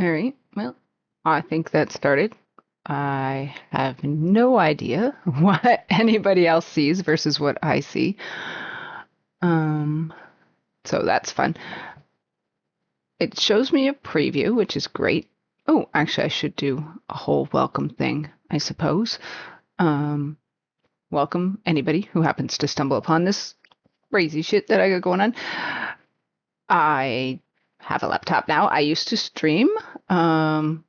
All right. Well, I think that started. I have no idea what anybody else sees versus what I see. Um, so that's fun. It shows me a preview, which is great. Oh, actually, I should do a whole welcome thing, I suppose. Um, Welcome anybody who happens to stumble upon this crazy shit that I got going on. I have a laptop now. I used to stream um,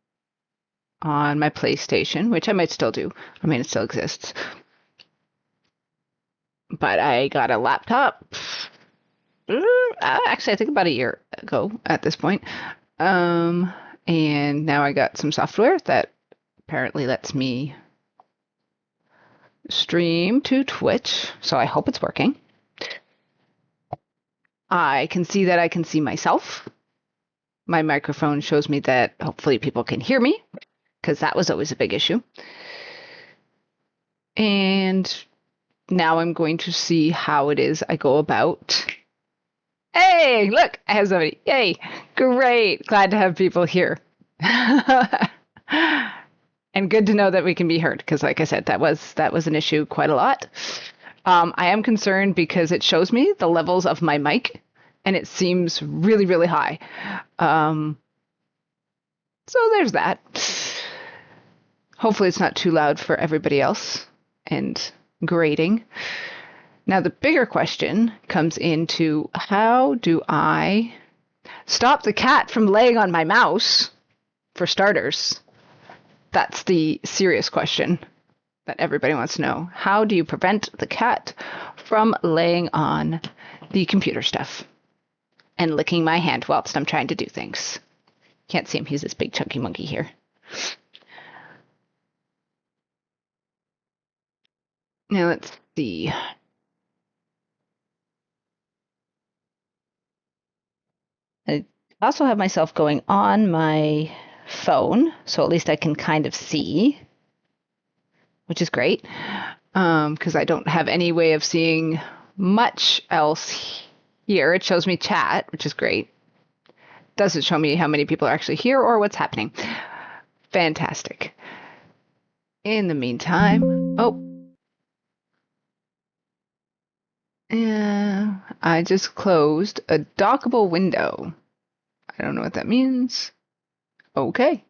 on my PlayStation, which I might still do. I mean, it still exists. But I got a laptop. Actually, I think about a year ago at this point. Um, and now I got some software that apparently lets me stream to Twitch. So I hope it's working. I can see that I can see myself. My microphone shows me that hopefully people can hear me, because that was always a big issue. And now I'm going to see how it is I go about. Hey, look, I have somebody. Yay. Great. Glad to have people here. And good to know that we can be heard, because like I said, that was an issue quite a lot. I am concerned because it shows me the levels of my mic and it seems really, really high. Um, so there's that. Hopefully it's not too loud for everybody else and grating. Now, the bigger question comes into how do I stop the cat from laying on my mouse, for starters? That's the serious question that everybody wants to know. How do you prevent the cat from laying on the computer stuff and licking my hand whilst I'm trying to do things? Can't see him. He's this big chunky monkey here. Now let's see. I also have myself going on my phone, so at least I can kind of see, which is great, because I don't have any way of seeing much else here. It shows me chat, which is great. Doesn't show me how many people are actually here or what's happening. Fantastic. In the meantime, I just closed a dockable window. I don't know what that means. Okay.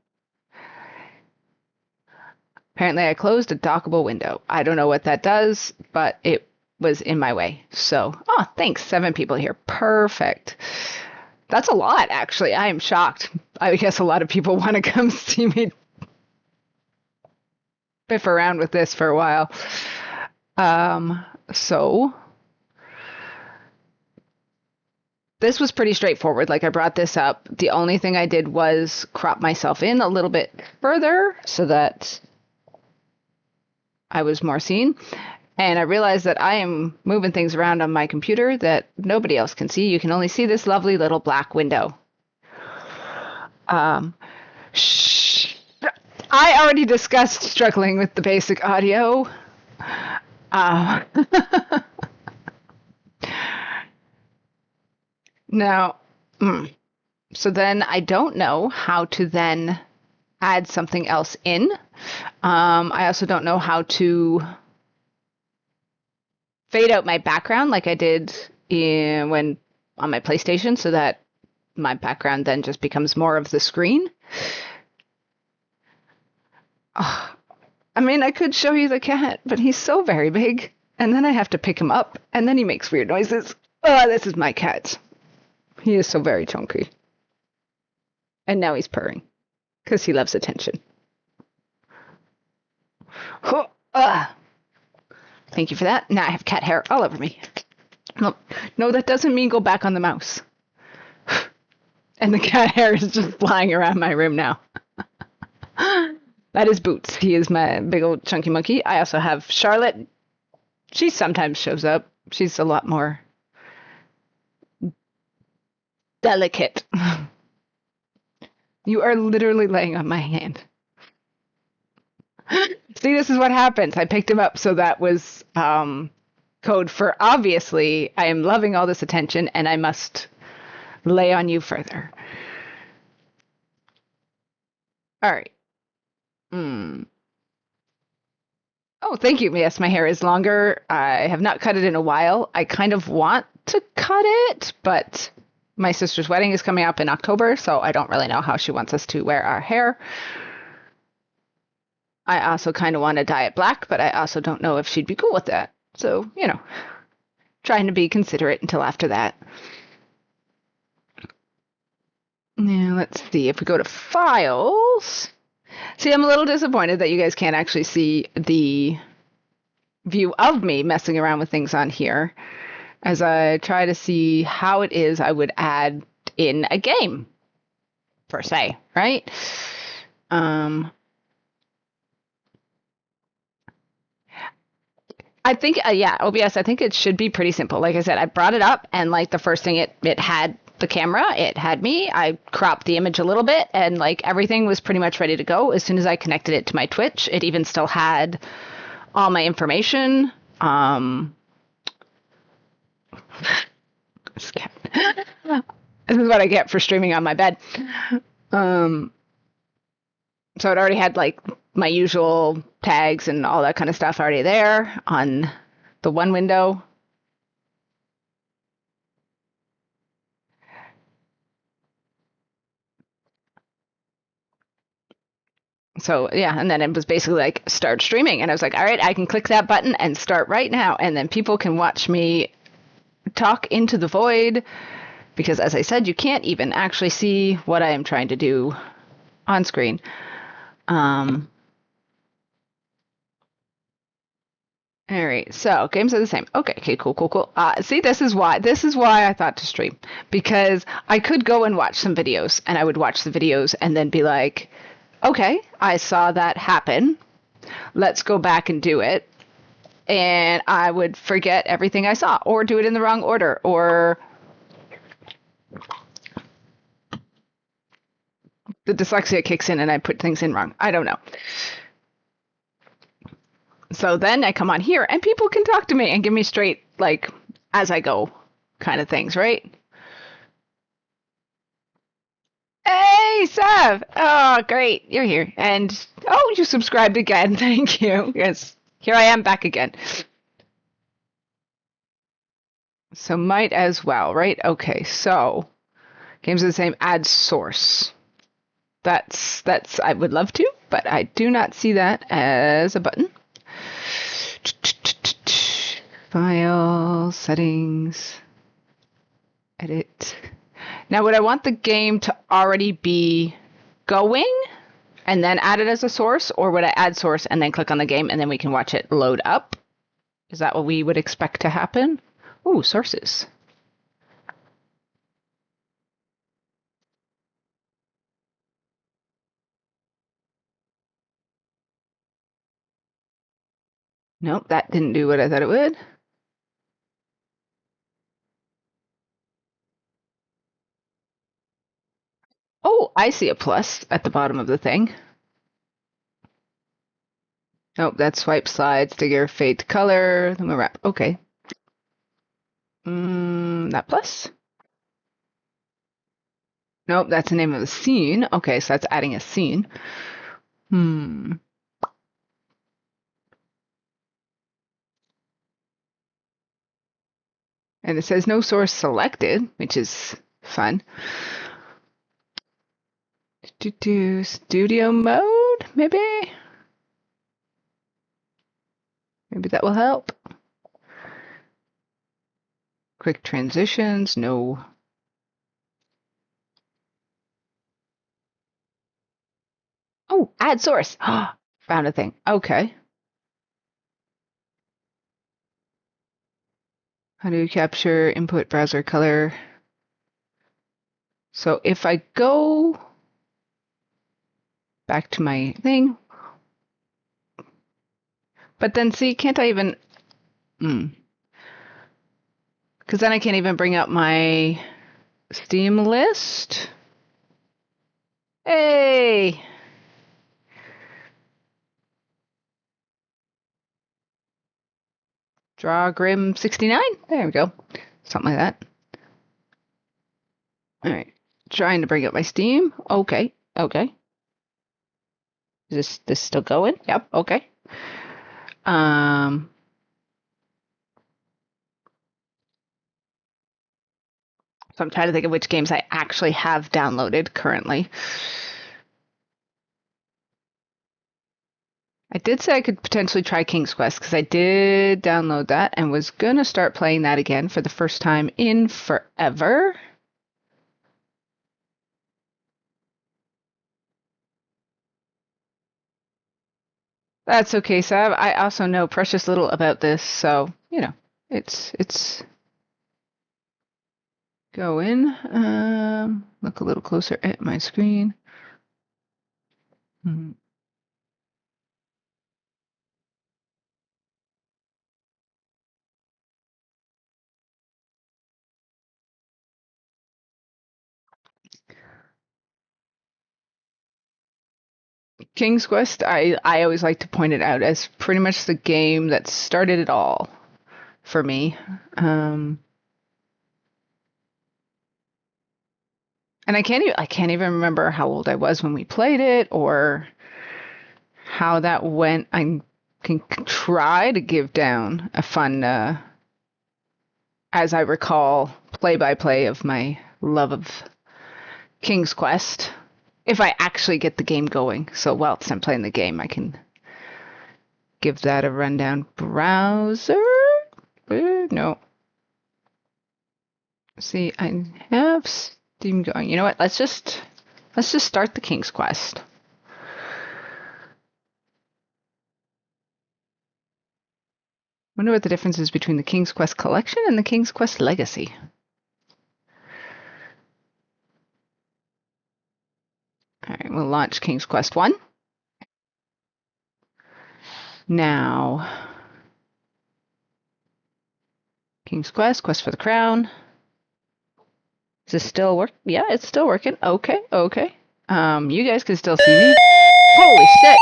Apparently, I closed a dockable window. I don't know what that does, but it was in my way. So, thanks. 7 people here. Perfect. That's a lot, actually. I am shocked. I guess a lot of people want to come see me biff around with this for a while. So this was pretty straightforward. Like, I brought this up. The only thing I did was crop myself in a little bit further so that I was more seen. And I realized that I am moving things around on my computer that nobody else can see. You can only see this lovely little black window. Shh. I already discussed struggling with the basic audio. Uh, now, so then I don't know how to then add something else in. I also don't know how to fade out my background like I did when on my PlayStation, so that my background then just becomes more of the screen. Oh, I mean, I could show you the cat, but he's so very big, and then I have to pick him up, and then he makes weird noises. Oh, this is my cat. He is so very chunky. And now he's purring, because he loves attention. Oh, thank you for that. Now I have cat hair all over me. No, that doesn't mean go back on the mouse. And the cat hair is just flying around my room now. That is Boots. He is my big old chunky monkey. I also have Charlotte. She sometimes shows up. She's a lot more delicate. You are literally laying on my hand. See, this is what happens. I picked him up, so that was code for obviously I am loving all this attention and I must lay on you further. All right. Hmm. Oh, thank you. Yes, my hair is longer. I have not cut it in a while. I kind of want to cut it, but my sister's wedding is coming up in October, so I don't really know how she wants us to wear our hair. I also kind of want to dye it black, but I also don't know if she'd be cool with that. So, trying to be considerate until after that. Now, let's see. If we go to files, see, I'm a little disappointed that you guys can't actually see the view of me messing around with things on here as I try to see how it is I would add in a game, per se, right? Um, I think, yeah, OBS, I think it should be pretty simple. Like I said, I brought it up, and like the first thing it had the camera, it had me. I cropped the image a little bit, and like everything was pretty much ready to go. As soon as I connected it to my Twitch, it even still had all my information. This is what I get for streaming on my bed. Um, so it already had like my usual tags and all that kind of stuff already there on the one window. So yeah, and then it was basically like start streaming, and I was like, all right, I can click that button and start right now, and then people can watch me talk into the void, because as I said, you can't even actually see what I am trying to do on screen. Um, all right, so games are the same. Okay, cool. See, this is why I thought to stream, because I could go and watch some videos, and I would watch the videos and then be like, okay, I saw that happen. Let's go back and do it. And I would forget everything I saw, or do it in the wrong order, or the dyslexia kicks in and I put things in wrong. I don't know. So then I come on here and people can talk to me and give me straight, like, as I go kind of things, right? Hey, Sav! Oh, great. You're here. And, oh, you subscribed again. Thank you. Yes, here I am back again. So might as well, right? Okay, so games are the same. Add source. That's I would love to, but I do not see that as a button. File, settings, edit. Now, would I want the game to already be going and then add it as a source, or would I add source and then click on the game and then we can watch it load up? Is that what we would expect to happen? Ooh, sources. Nope, that didn't do what I thought it would. Oh, I see a plus at the bottom of the thing. Nope, that's swipe, slide, sticker, fade color, then we wrap. Okay. That plus? Nope, that's the name of the scene. Okay, so that's adding a scene. Hmm. And it says no source selected, which is fun. Do studio mode, maybe? Maybe that will help. Quick transitions, no. Oh, add source. Found a thing. Okay. How do you capture input browser color? So if I go back to my thing, but then see, can't I even, because then I can't even bring up my Steam list. Hey! Draw Grim 69. There we go. Something like that. All right. Trying to bring up my Steam. Okay. Is this still going? Yep. Okay. So I'm trying to think of which games I actually have downloaded currently. I did say I could potentially try King's Quest because I did download that and was gonna start playing that again for the first time in forever. That's okay, Sab. I also know precious little about this, so it's go in. Look a little closer at my screen. Hmm. King's Quest, I always like to point it out as pretty much the game that started it all for me. And I can't even remember how old I was when we played it or how that went. I can try to give down a fun, as I recall, play-by-play of my love of King's Quest. If I actually get the game going. So whilst I'm playing the game, I can give that a rundown. Browser? No. See, I have Steam going. You know what? Let's just start the King's Quest. Wonder what the difference is between the King's Quest Collection and the King's Quest Legacy. All right, we'll launch King's Quest 1. Now, King's Quest, Quest for the Crown. Is this still work? Yeah, it's still working. Okay, okay. You guys can still see me. Holy shit!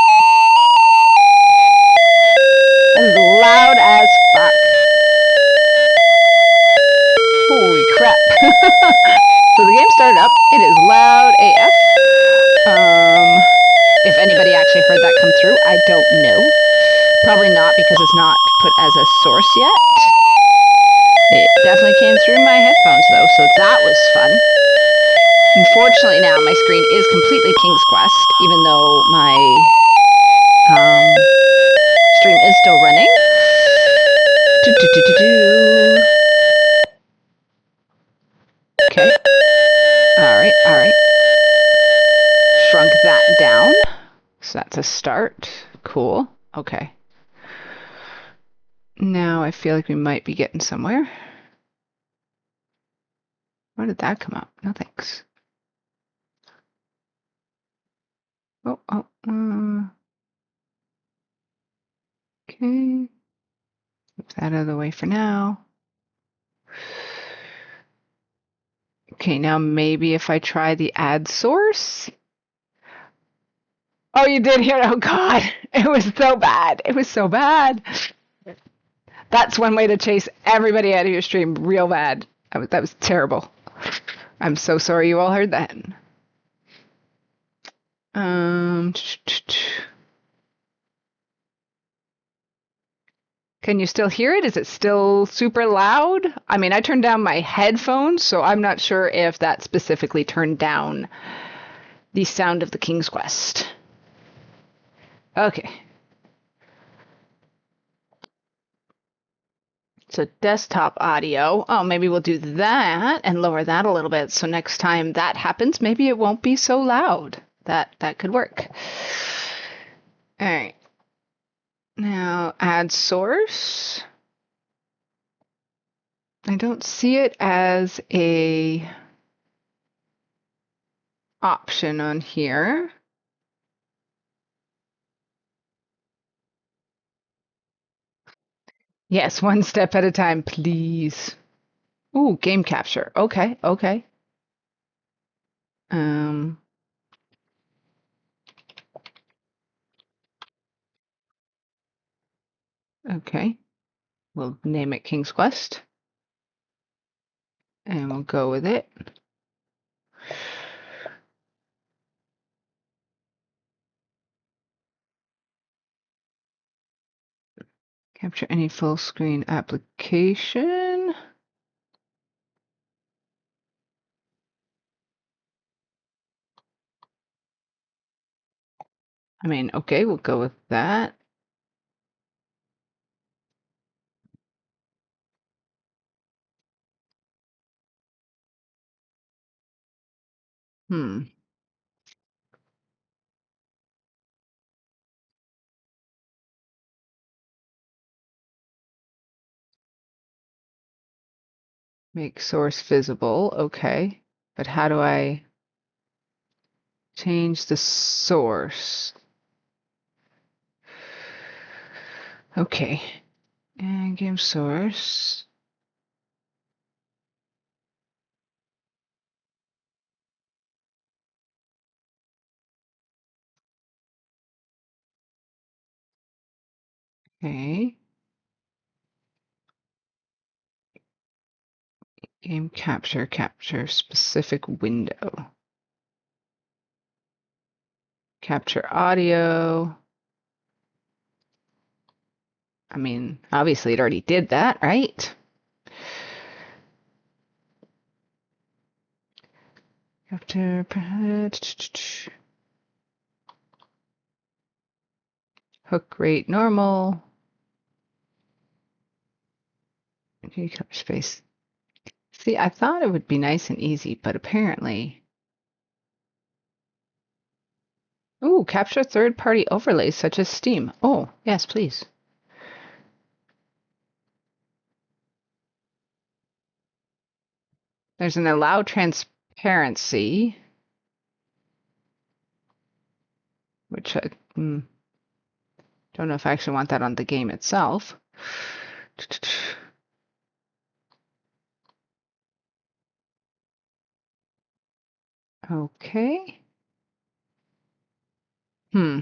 That is loud as fuck. Holy crap. So the game started up. It is loud AF. If anybody actually heard that come through, I don't know. Probably not because it's not put as a source yet. It definitely came through my headphones though, so that was fun. Unfortunately now my screen is completely King's Quest, even though my stream is still running. Okay. Alright. Shrunk that down. So that's a start. Cool. Okay. Now I feel like we might be getting somewhere. Where did that come up? No thanks. Oh. Okay. Move that out of the way for now. Okay, now maybe if I try the ad source. Oh, you did hear it? Oh, God. It was so bad. It was so bad. That's one way to chase everybody out of your stream real bad. That was terrible. I'm so sorry you all heard that. Can you still hear it? Is it still super loud? I mean, I turned down my headphones, so I'm not sure if that specifically turned down the sound of the King's Quest. Okay. So desktop audio. Oh, maybe we'll do that and lower that a little bit. So next time that happens, maybe it won't be so loud. That could work. All right. Now add source. I don't see it as a option on here. Yes, one step at a time, please. Ooh, game capture. Okay. Um, okay. We'll name it King's Quest. And we'll go with it. Capture any full screen application. I mean, okay, we'll go with that. Hmm. Make source visible. Okay. But how do I change the source? Okay. And game source. Okay. Game capture specific window. Capture audio. I mean, obviously it already did that, right? Capture hook rate normal. Okay, cover space. See, I thought it would be nice and easy, but apparently. Ooh, capture third-party overlays such as Steam. Oh, yes, please. There's an allow transparency, which I don't know if I actually want that on the game itself. Okay. Hmm.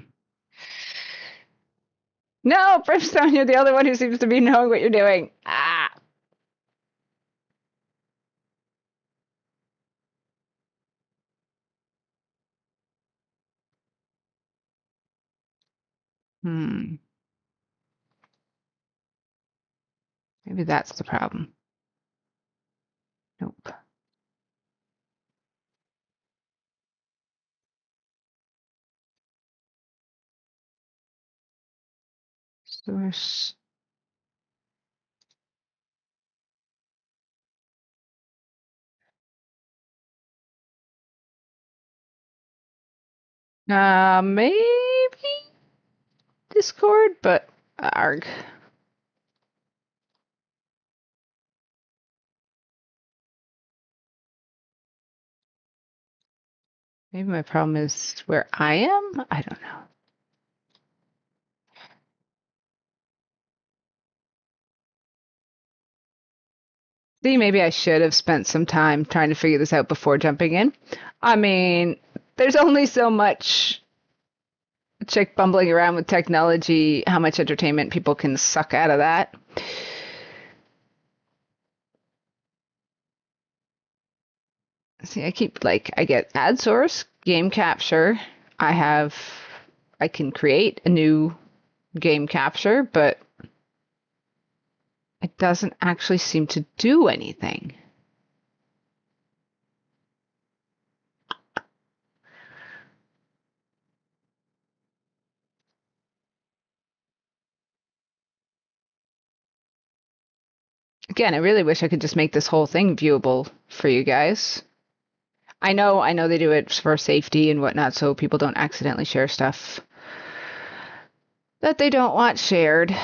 No, Brimstone, you're the only one who seems to be knowing what you're doing. Ah. Hmm. Maybe that's the problem. Nope. Source. Maybe Discord, but arg. Maybe my problem is where I am? I don't know. See, maybe I should have spent some time trying to figure this out before jumping in. I mean, there's only so much chick bumbling around with technology, how much entertainment people can suck out of that. See, I get ad source, game capture. I can create a new game capture, but it doesn't actually seem to do anything. Again, I really wish I could just make this whole thing viewable for you guys. I know they do it for safety and whatnot, so people don't accidentally share stuff that they don't want shared.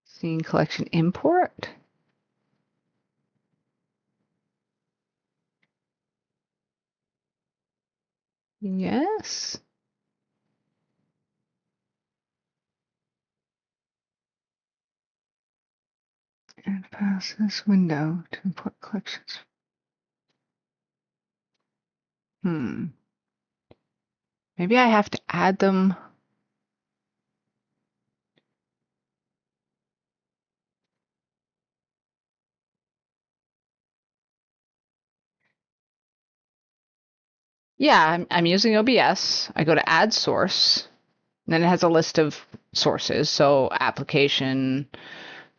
Scene collection import. Yes. And pass this window to import collections. Maybe I have to add them. Yeah, I'm using OBS. I go to add source. then it has a list of sources. So application,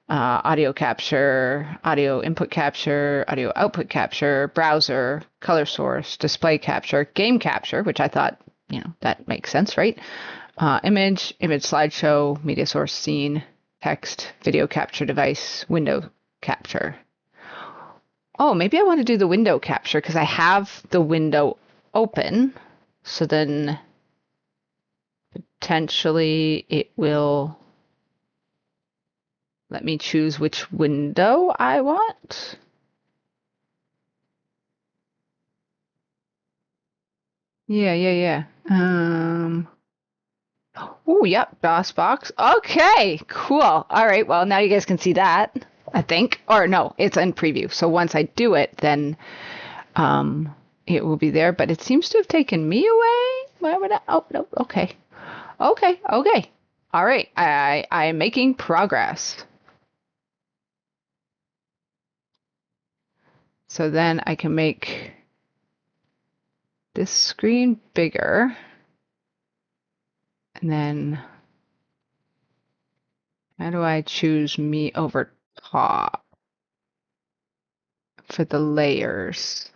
audio capture, audio input capture, audio output capture, browser, color source, display capture, game capture, which I thought, that makes sense, right? Image slideshow, media source scene, text, video capture device, window capture. Oh, maybe I want to do the window capture because I have the window open. So then potentially it will let me choose which window I want. Yeah. Oh, yep, DOSBox. Okay, cool. All right, well, now you guys can see that, I think. Or no, it's in preview. So once I do it, then it will be there. But it seems to have taken me away. Why would I? Oh, no, okay. Okay. All right, I am making progress. So then I can make this screen bigger. And then how do I choose me over top for the layers?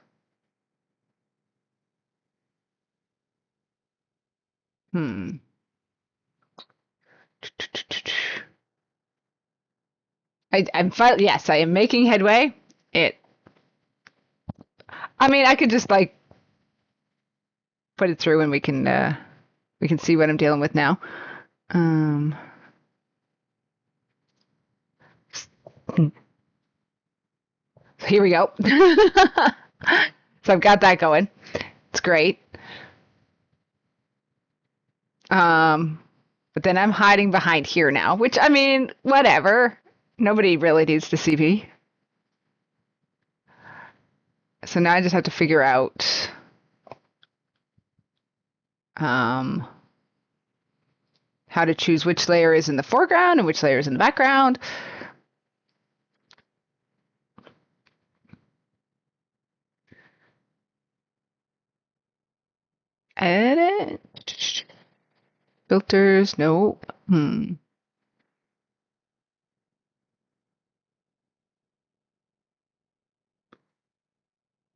I'm yes, I am making headway. I mean, I could just like put it through and we can see what I'm dealing with now. Um, so here we go. So I've got that going. It's great. But then I'm hiding behind here now, which I mean, whatever. Nobody really needs to see me. So now I just have to figure out how to choose which layer is in the foreground and which layer is in the background. Edit. Filters, no. I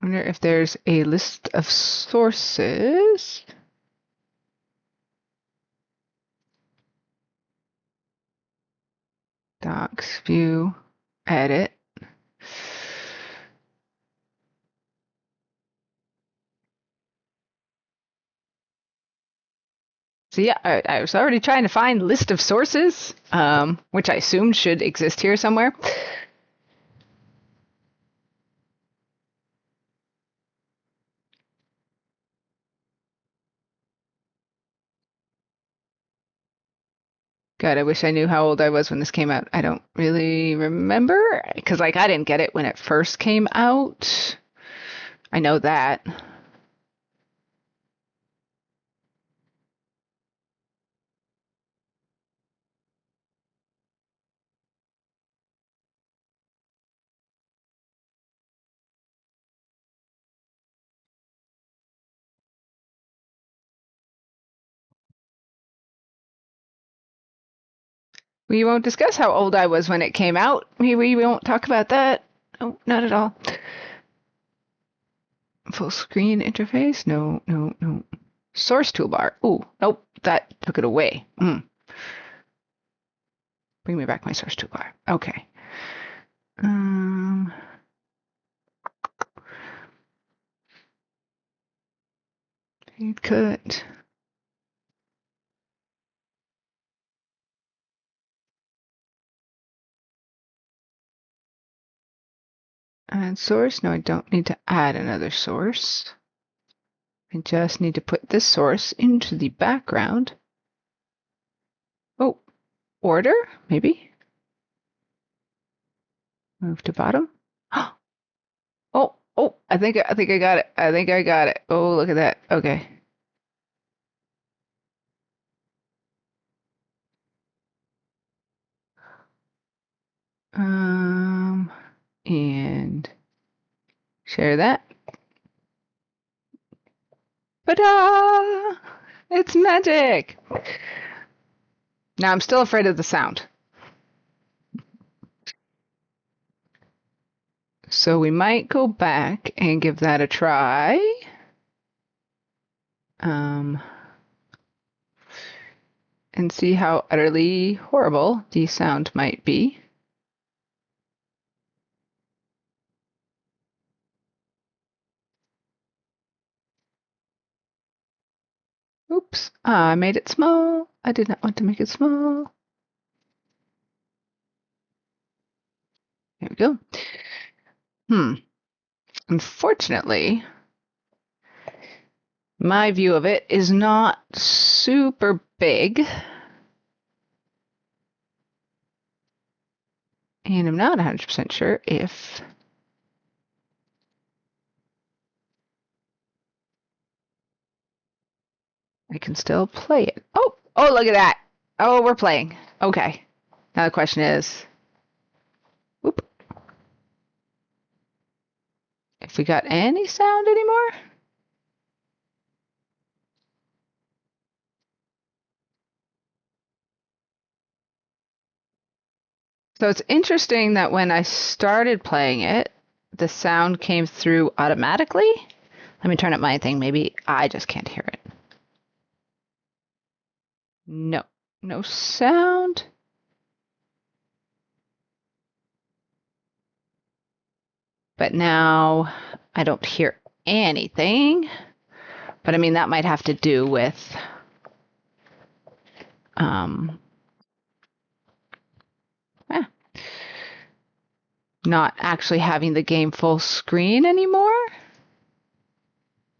wonder if there's a list of sources. Docs, view, edit. So yeah, I was already trying to find list of sources, which I assumed should exist here somewhere. God, I wish I knew how old I was when this came out. I don't really remember because like I didn't get it when it first came out. I know that. We won't discuss how old I was when it came out. We won't talk about that. No, not at all. Full screen interface? No. Source toolbar. Oh, nope, that took it away. Bring me back my source toolbar. Okay. Cut. Add source. No, I don't need to add another source. I just need to put this source into the background. Oh, order, maybe? Move to bottom. Oh, I think I got it. I think I got it. Oh, look at that. Okay. And share that. Ta-da! It's magic. Now I'm still afraid of the sound. So we might go back and give that a try. And see how utterly horrible the sound might be. Oops, I made it small. I did not want to make it small. There we go. Unfortunately, my view of it is not super big. And I'm not 100% sure if I can still play it. Oh, look at that. Oh, we're playing. Okay. Now the question is, whoop, if we got any sound anymore? So it's interesting that when I started playing it, the sound came through automatically. Let me turn up my thing. Maybe I just can't hear it. No, no sound. But now I don't hear anything. But I mean, that might have to do with not actually having the game full screen anymore.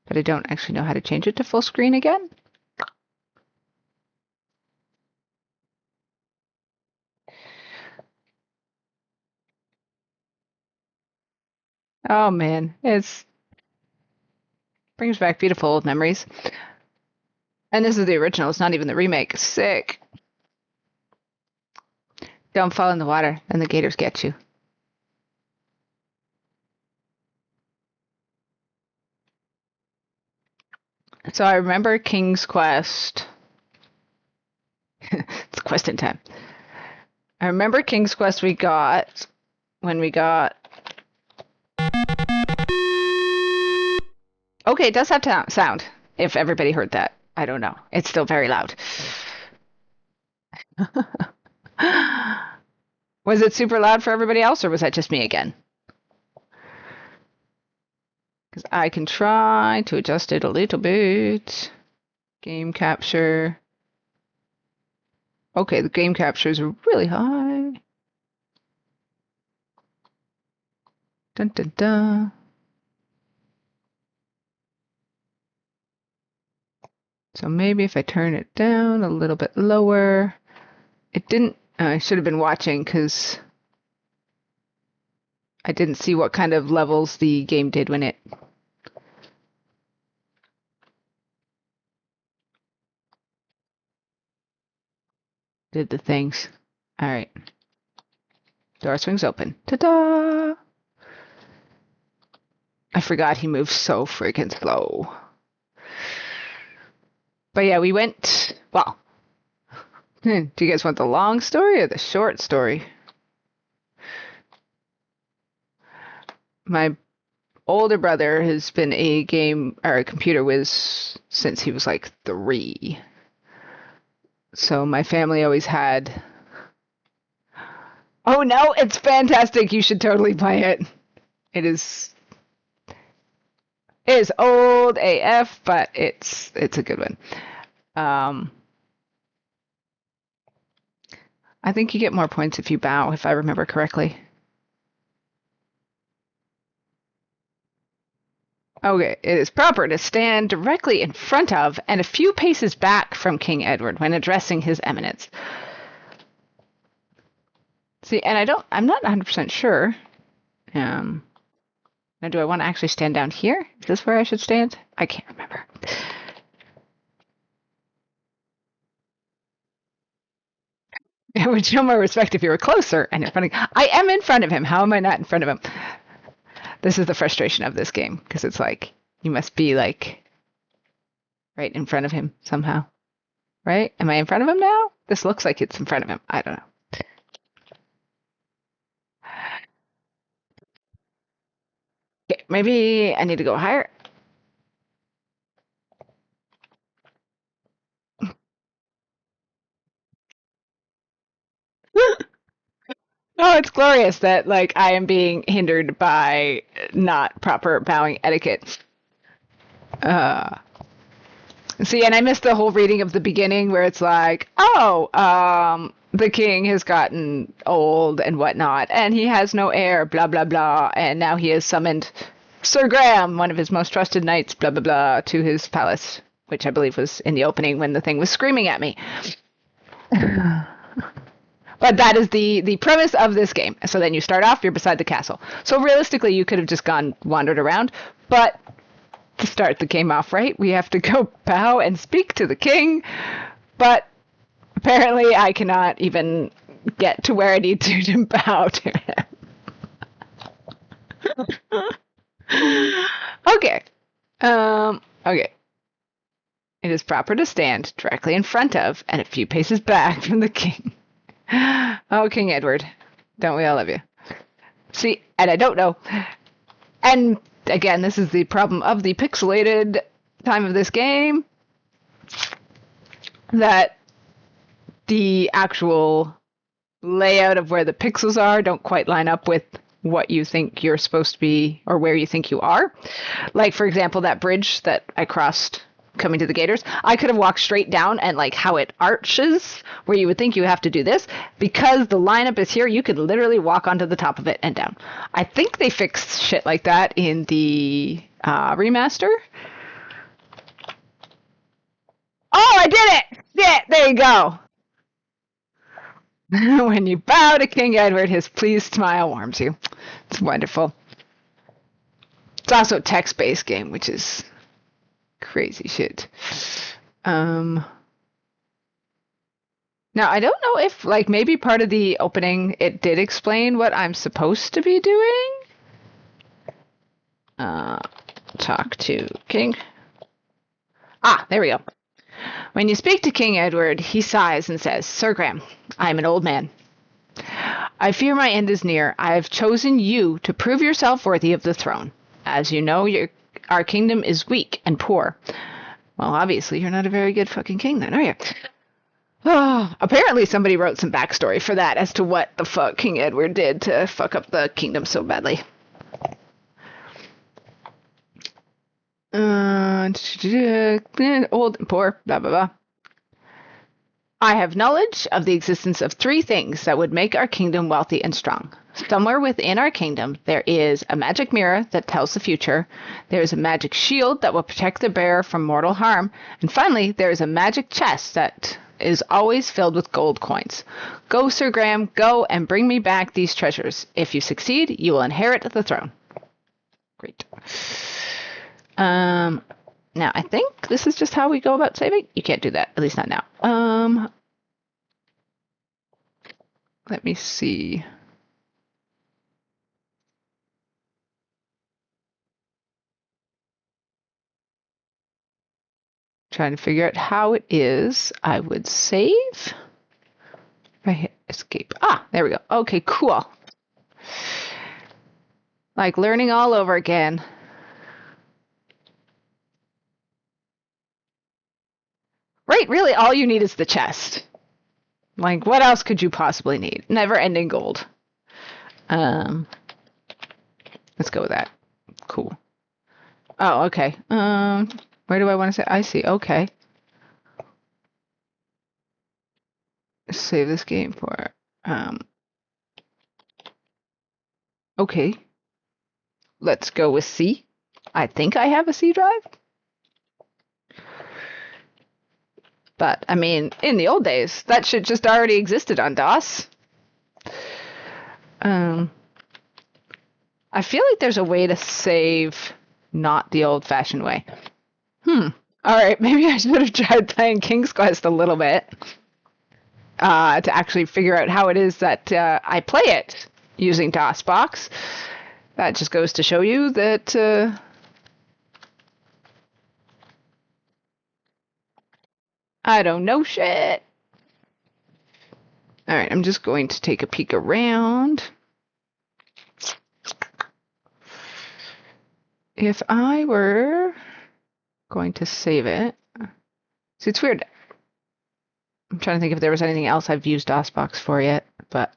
But I don't actually know how to change it to full screen again. Oh man, it brings back beautiful old memories. And this is the original, it's not even the remake. Sick. Don't fall in the water, then the gators get you. So I remember King's Quest. It's question time. I remember King's Quest we got when we got. Okay, it does have sound. If everybody heard that, I don't know. It's still very loud. Was it super loud for everybody else, or was that just me again? Because I can try to adjust it a little bit. Game capture. Okay, the game capture is really high. Dun dun dun. So maybe if I turn it down a little bit lower. It didn't. I should have been watching because I didn't see what kind of levels the game did when it. Did the things. All right. Door swings open. Ta-da! I forgot he moves so freaking slow. But yeah, we went. Well, do you guys want the long story or the short story? My older brother has been a game or a computer whiz since he was like 3. So my family always had. Oh no, it's fantastic. You should totally play it. It is old AF, but it's a good one. I think you get more points if you bow, if I remember correctly. Okay, it is proper to stand directly in front of and a few paces back from King Edward when addressing his eminence. See, and I'm not 100% sure. Now, do I want to actually stand down here? Is this where I should stand? I can't remember. It would show more respect if you were closer and in front of. I am in front of him. How am I not in front of him? This is the frustration of this game because it's like you must be like right in front of him somehow. right? Am I in front of him now? This looks like it's in front of him. I don't know. Okay, maybe I need to go higher. Oh, it's glorious that like I am being hindered by not proper bowing etiquette. Uh, See, and I missed the whole reading of the beginning where it's like, oh, the king has gotten old and whatnot, and he has no heir, blah blah blah, and now he has summoned Sir Graham, one of his most trusted knights, blah blah blah, to his palace, which I believe was in the opening when the thing was screaming at me. But that is the premise of this game. So then you start off, you're beside the castle. So realistically, you could have just gone wandered around, but to start the game off right, we have to go bow and speak to the king. But apparently, I cannot even get to where I need to bow to him. Okay. Okay. It is proper to stand directly in front of and a few paces back from the king. Oh, King Edward. Don't we all love you? See, and I don't know. And again, this is the problem of the pixelated time of this game, that the actual layout of where the pixels are don't quite line up with what you think you're supposed to be or where you think you are. Like, for example, that bridge that I crossed coming to the gators, I could have walked straight down, and like how it arches where you would think you have to do this, because the lineup is here, you could literally walk onto the top of it and down. I think they fixed shit like that in the remaster. Oh, I did it! Yeah, there you go. When you bow to King Edward, his pleased smile warms you. It's wonderful. It's also a text-based game, which is crazy shit. Now I don't know if like maybe part of the opening it did explain what I'm supposed to be doing. Talk to King. Ah, there we go. When you speak to King Edward, he sighs and says, Sir Graham, I am an old man. I fear my end is near. I have chosen you to prove yourself worthy of the throne. As you know, our kingdom is weak and poor. Well, obviously, you're not a very good fucking king then, are you? Oh, apparently somebody wrote some backstory for that as to what the fuck King Edward did to fuck up the kingdom so badly. Old and poor, blah, blah, blah. I have knowledge of the existence of 3 things that would make our kingdom wealthy and strong. Somewhere within our kingdom, there is a magic mirror that tells the future. There is a magic shield that will protect the bearer from mortal harm. And finally, there is a magic chest that is always filled with gold coins. Go, Sir Graham, go and bring me back these treasures. If you succeed, you will inherit the throne. Great. Now, I think this is just how we go about saving. You can't do that, at least not now. Let me see. Trying to figure out how it is I would save. If I hit escape. Ah, there we go. Okay, cool. Like learning all over again. Right, really, all you need is the chest. Like, what else could you possibly need? Never-ending gold. Let's go with that. Cool. Oh, okay. Where do I want to say? I see. Okay. Save this game for. Okay. Let's go with C. I think I have a C drive. But, I mean, in the old days, that shit just already existed on DOS. I feel like there's a way to save not the old-fashioned way. Alright, maybe I should have tried playing King's Quest a little bit. To actually figure out how it is that I play it using DOSBox. That just goes to show you that I don't know shit. All right, I'm just going to take a peek around. If I were going to save it, see, it's weird. I'm trying to think if there was anything else I've used DOSBox for yet, but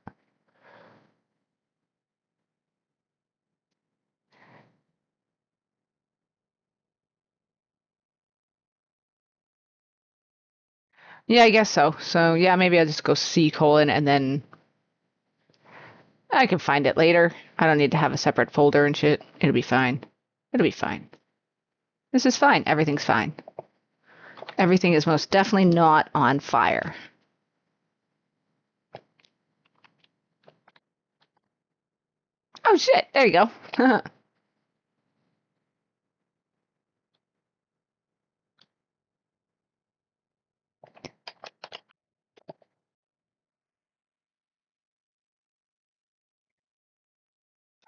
yeah, I guess so. So yeah, maybe I'll just go C colon and then I can find it later. I don't need to have a separate folder and shit. It'll be fine. It'll be fine. This is fine. Everything's fine. Everything is most definitely not on fire. Oh shit, there you go.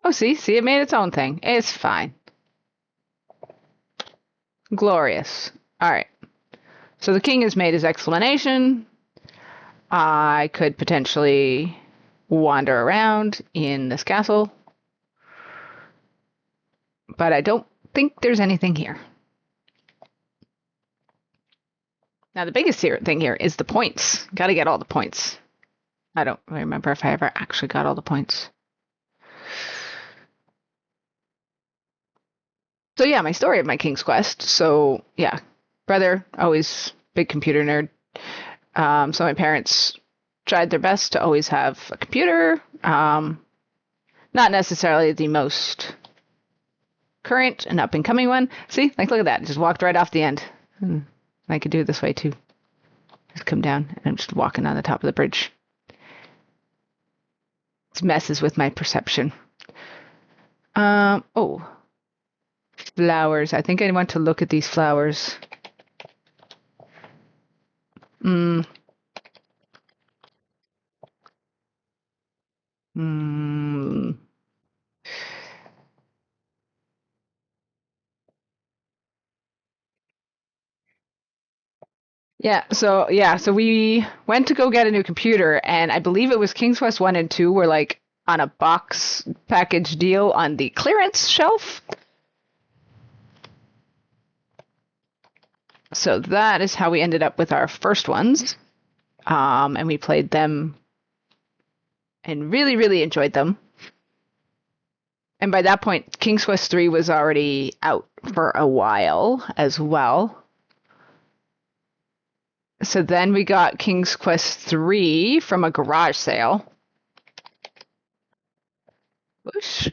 Oh, see, it made its own thing. It's fine. Glorious. All right. So the king has made his explanation. I could potentially wander around in this castle, but I don't think there's anything here. Now, the biggest thing here is the points. Gotta get all the points. I don't remember if I ever actually got all the points. So yeah, my story of my King's Quest. So yeah, brother, always big computer nerd. So my parents tried their best to always have a computer. Not necessarily the most current and up and coming one. See, like look at that, just walked right off the end. I could do it this way too. Just come down and I'm just walking on the top of the bridge. It messes with my perception. Oh, flowers. I think I want to look at these flowers. Hmm. So we went to go get a new computer, and I believe it was King's Quest 1 and 2 were like on a box package deal on the clearance shelf. So that is how we ended up with our first ones. And we played them and really, really enjoyed them. And by that point, King's Quest 3 was already out for a while as well. So then we got King's Quest 3 from a garage sale. Whoosh.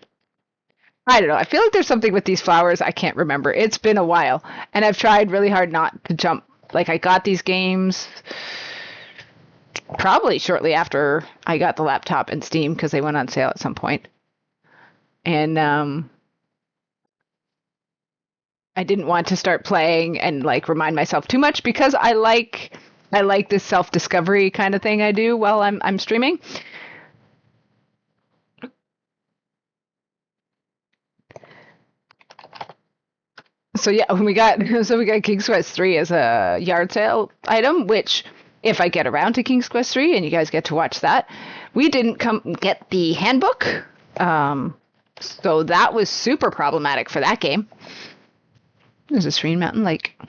I don't know. I feel like there's something with these flowers. I can't remember. It's been a while. And I've tried really hard not to jump. Like, I got these games probably shortly after I got the laptop and Steam because they went on sale at some point. And I didn't want to start playing and like remind myself too much because I like this self-discovery kind of thing I do while I'm streaming. So yeah, we got King's Quest 3 as a yard sale item, which if I get around to King's Quest 3 and you guys get to watch that, we didn't come get the handbook. So that was super problematic for that game. There's a Serene Mountain Lake.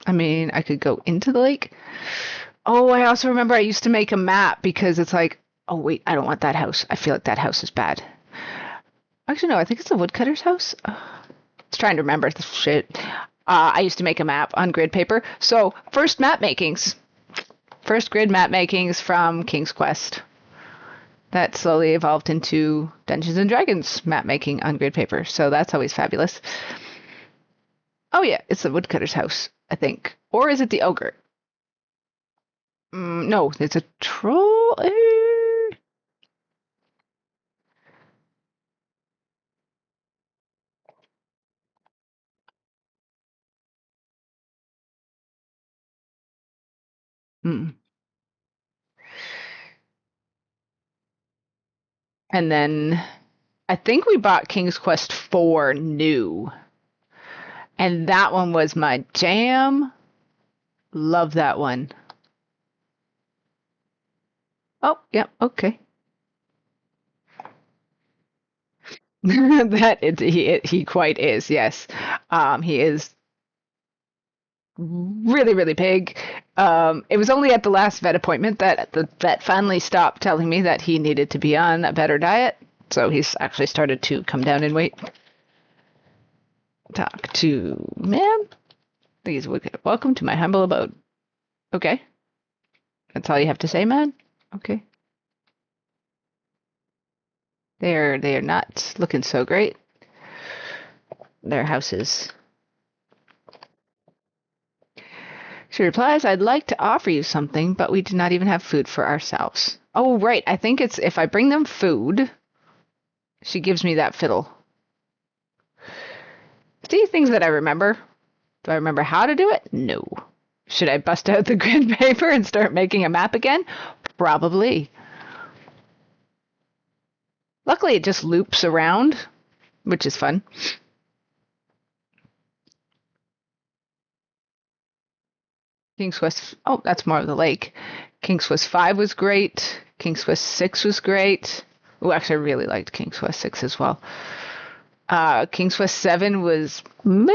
I mean, I could go into the lake. Oh, I also remember I used to make a map because it's like, oh wait, I don't want that house. I feel like that house is bad. Actually, no, I think it's the woodcutter's house. I was trying to remember the shit. I used to make a map on grid paper. So first grid map makings from King's Quest. That slowly evolved into Dungeons and Dragons map making on grid paper. So that's always fabulous. Oh yeah, it's the woodcutter's house, I think. Or is it the ogre? No, it's a troll. Mm. And then I think we bought King's Quest 4 new. And that one was my jam. Love that one. Oh, yeah, okay. He quite is, yes. He is really, really big. It was only at the last vet appointment that the vet finally stopped telling me that he needed to be on a better diet. So he's actually started to come down in weight. Talk to man. Please welcome to my humble abode. Okay. That's all you have to say, man? Okay. They are not looking so great. Their houses. She replies, I'd like to offer you something, but we do not even have food for ourselves. Oh, right. I think it's if I bring them food, she gives me that fiddle. See, things that I remember. Do I remember how to do it? No. Should I bust out the grid paper and start making a map again? Probably. Luckily, it just loops around, which is fun. King's Quest. Oh, that's more of the lake. King's Quest 5 was great. King's Quest 6 was great. Oh, actually, I really liked King's Quest 6 as well. King's Quest 7 was meh.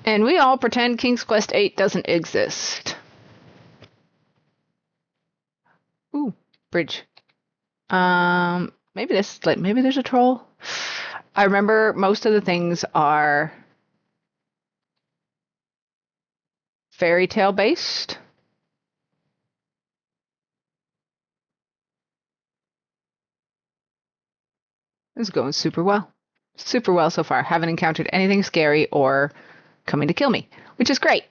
And we all pretend King's Quest 8 doesn't exist. Ooh, bridge. Maybe maybe there's a troll. I remember most of the things are fairy tale based. This is going super well. Super well so far. Haven't encountered anything scary or coming to kill me, which is great.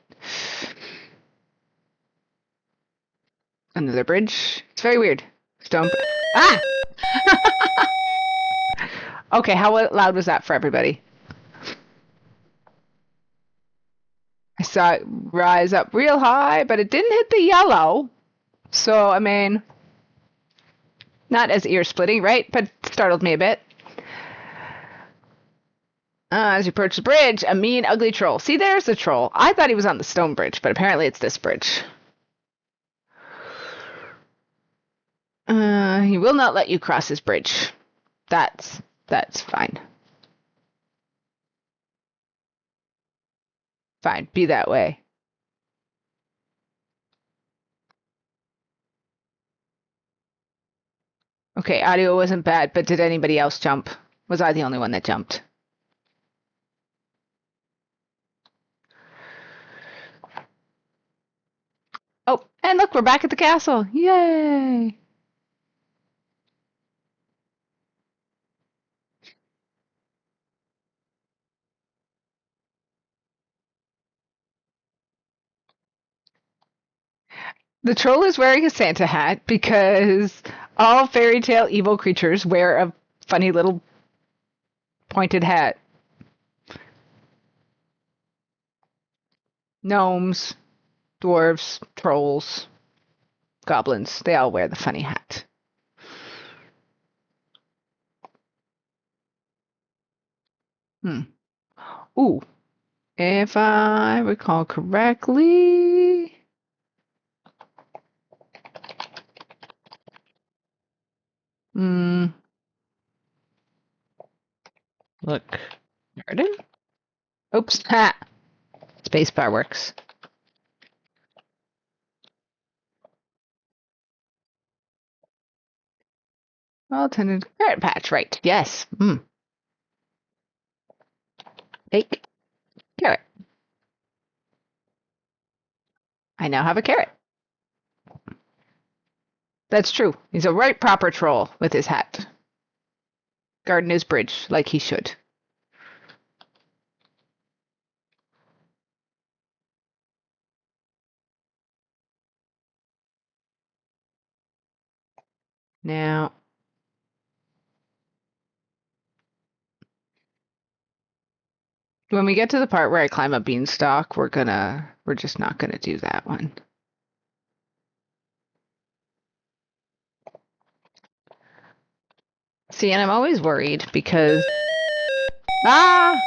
Another bridge. It's very weird. Stone. Ah! Okay, how loud was that for everybody? I saw it rise up real high, but it didn't hit the yellow. So, I mean, not as ear splitting, right? But startled me a bit. As you approach the bridge, a mean, ugly troll. See, there's the troll. I thought he was on the stone bridge, but apparently it's this bridge. He will not let you cross his bridge. That's fine. Fine, be that way. Okay, audio wasn't bad, but did anybody else jump? Was I the only one that jumped? Oh, and look, we're back at the castle. Yay! The troll is wearing a Santa hat because all fairy tale evil creatures wear a funny little pointed hat. Gnomes, dwarves, trolls, goblins, they all wear the funny hat. Ooh, if I recall correctly. Look. Garden? Oops. Ha! Spacebar works. Well tended carrot patch, right. Yes. Take carrot. I now have a carrot. That's true. He's a right proper troll with his hat. Guarding his bridge like he should. Now, when we get to the part where I climb a beanstalk, we're just not gonna do that one. See, and I'm always worried because yeah,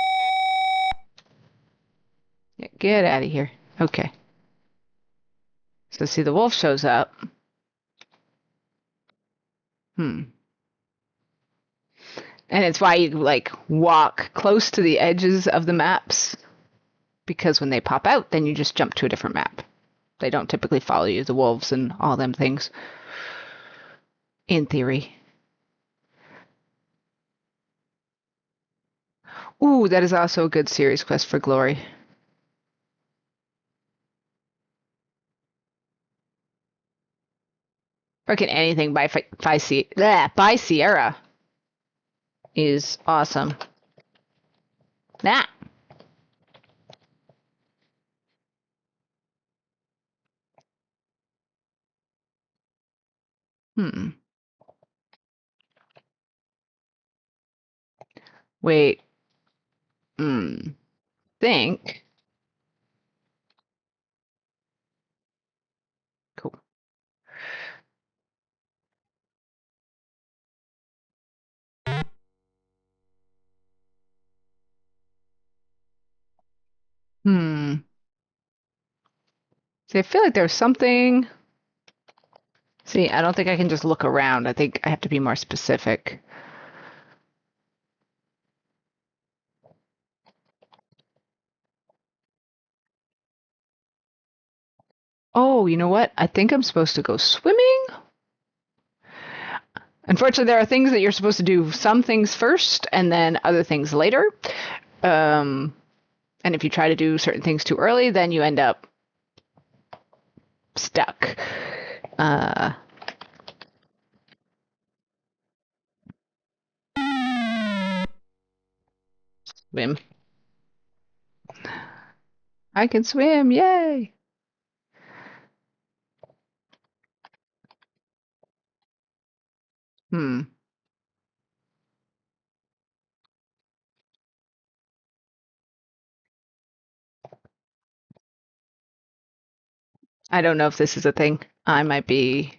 get out of here. Okay. So see, the wolf shows up. And it's why you like walk close to the edges of the maps, because when they pop out, then you just jump to a different map. They don't typically follow you, the wolves and all them things. In theory. Ooh, that is also a good series quest for Glory. Freaking anything by Sierra is awesome. Nah. Wait. Think. Cool. See, I feel like there's something. See, I don't think I can just look around. I think I have to be more specific. Oh, you know what? I think I'm supposed to go swimming. Unfortunately, there are things that you're supposed to do some things first and then other things later. And if you try to do certain things too early, then you end up stuck. Swim. I can swim, yay! I don't know if this is a thing. I might be.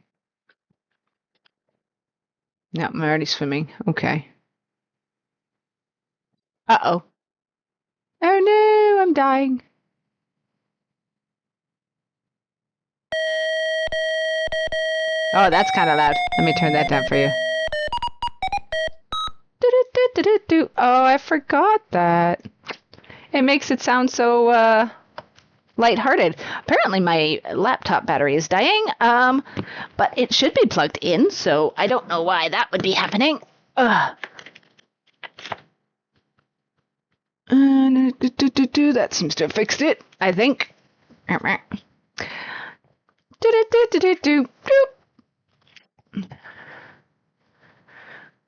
No, I'm already swimming. Okay. Uh-oh. Oh no, I'm dying. Oh, that's kind of loud. Let me turn that down for you. Oh, I forgot that. It makes it sound so lighthearted. Apparently my laptop battery is dying, but it should be plugged in, so I don't know why that would be happening. That seems to have fixed it, I think.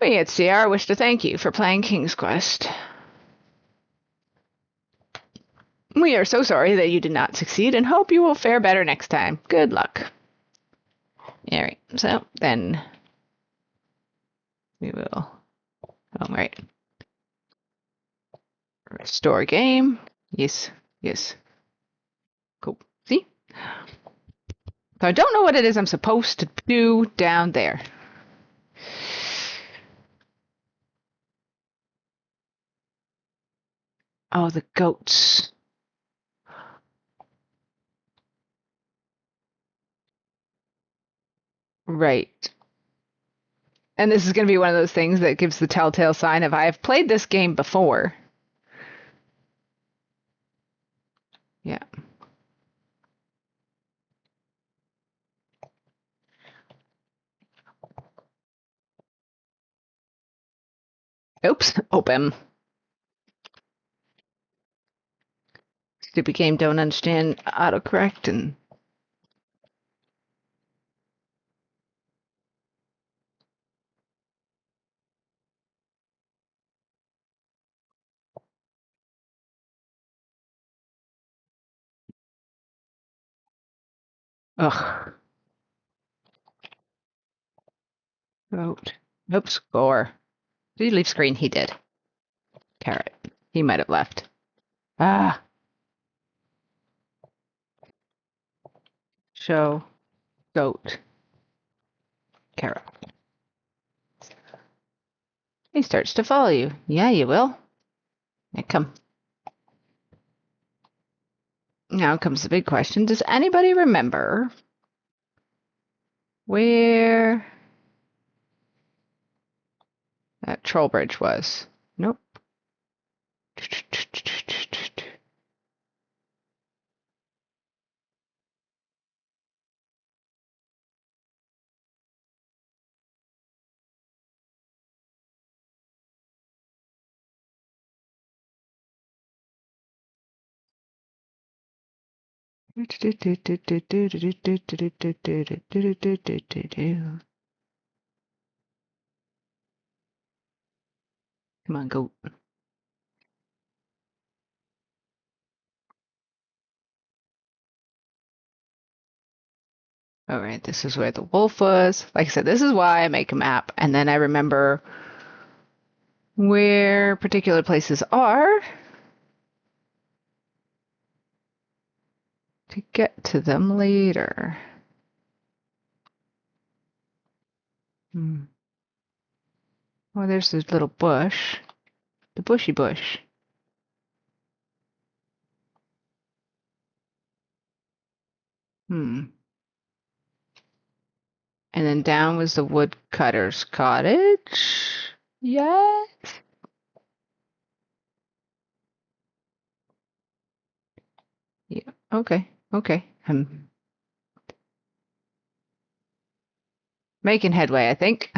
We at Sierra wish to thank you for playing King's Quest. We are so sorry that you did not succeed and hope you will fare better next time. Good luck. Alright, so then we will. Oh, right. Restore game. Yes, yes. Cool. See? So I don't know what it is I'm supposed to do down there. Oh, the goats. Right. And this is going to be one of those things that gives the telltale sign of I've played this game before. Yeah. Oops. Open. Stupid game don't understand autocorrect and. Ugh. Vote. Oops. Score. Did he leave screen? He did. Carrot. He might have left. Ah. Show. Goat. Carrot. He starts to follow you. Yeah, you will. Now come. Now comes the big question. Does anybody remember where that troll bridge was. Nope. Come on, goat. All right, this is where the wolf was. Like I said, this is why I make a map, and then I remember where particular places are to get to them later. Oh, there's this little bush. The bushy bush. And then down was the woodcutter's cottage. Yes. Yeah. Okay. Okay. I'm making headway, I think.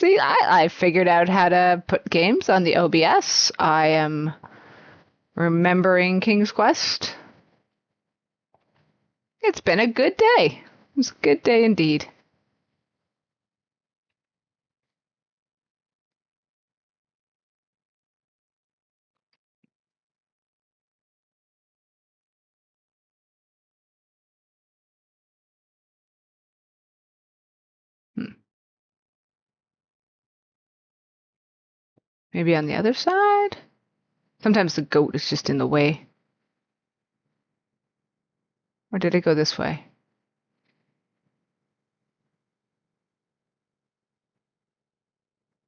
See, I figured out how to put games on the OBS. I am remembering King's Quest. It's been a good day. It was a good day indeed. Maybe on the other side? Sometimes the goat is just in the way. Or did it go this way?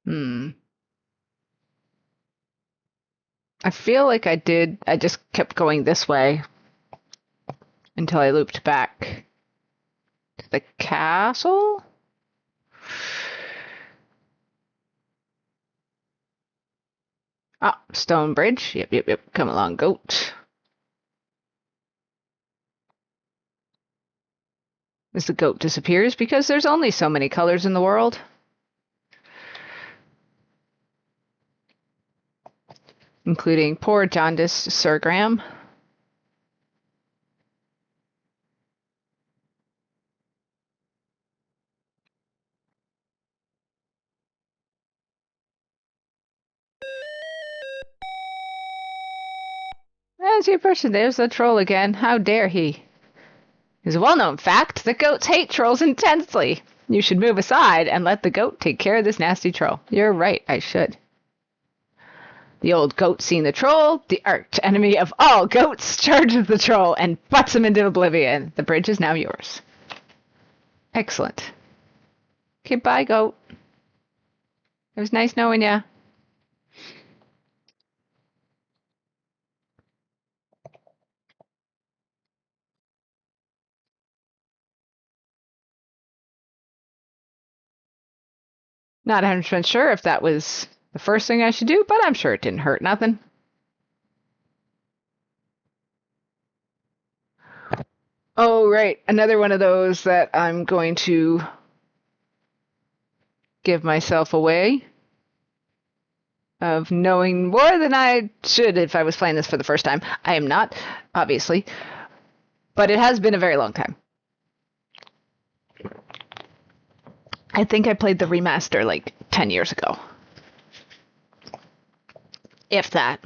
I feel like I did. I just kept going this way until I looped back to the castle. Ah, stone bridge. Yep. Come along, goat. As the goat disappears because there's only so many colors in the world. Including poor jaundiced Sir Graham. As you approach, there's the troll again. How dare he? It's a well-known fact that goats hate trolls intensely. You should move aside and let the goat take care of this nasty troll. You're right, I should. The old goat seeing the troll, the arch enemy of all goats, charges the troll and butts him into oblivion. The bridge is now yours. Excellent. Okay, bye, goat. It was nice knowing ya. Not 100% sure if that was the first thing I should do, but I'm sure it didn't hurt nothing. Oh, right. Another one of those that I'm going to give myself away of knowing more than I should if I was playing this for the first time. I am not, obviously, but it has been a very long time. I think I played the remaster like 10 years ago. If that.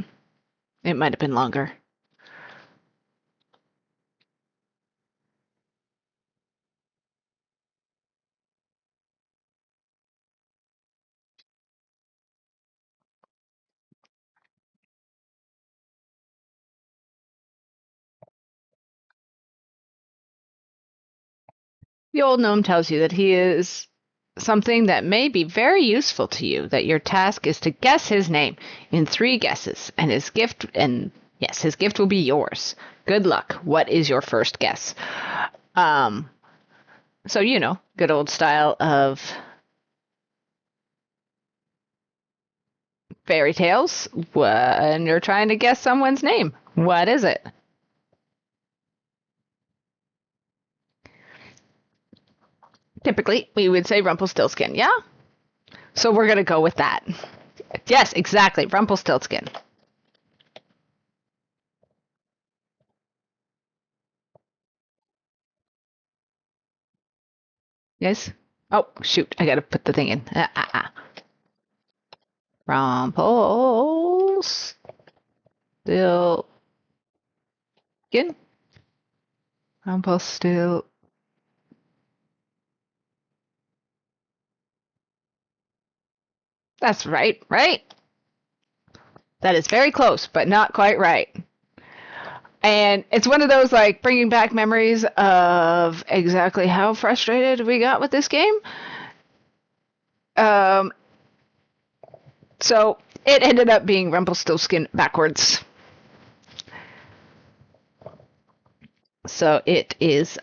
It might have been longer. The old gnome tells you that he is something that may be very useful to you, that your task is to guess his name in 3 guesses, and his gift will be yours. Good luck. What is your first guess? So, good old style of fairy tales when you're trying to guess someone's name. What is it? Typically, we would say Rumpelstiltskin, yeah? So we're going to go with that. Yes, exactly. Rumpelstiltskin. Yes? Oh, shoot. I got to put the thing in. Rumpelstiltskin. Rumpelstil. That's right, right? That is very close, but not quite right. And it's one of those like bringing back memories of exactly how frustrated we got with this game. Um, so it ended up being Rumpelstiltskin backwards. So it is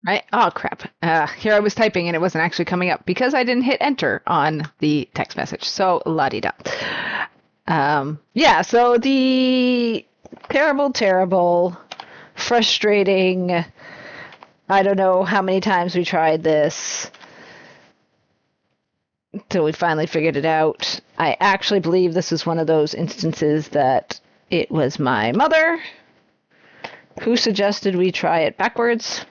right. Oh crap! Here I was typing and it wasn't actually coming up because I didn't hit enter on the text message. So la di da. Yeah. So the terrible, terrible, frustrating. I don't know how many times we tried this until we finally figured it out. I actually believe this is one of those instances that it was my mother who suggested we try it backwards.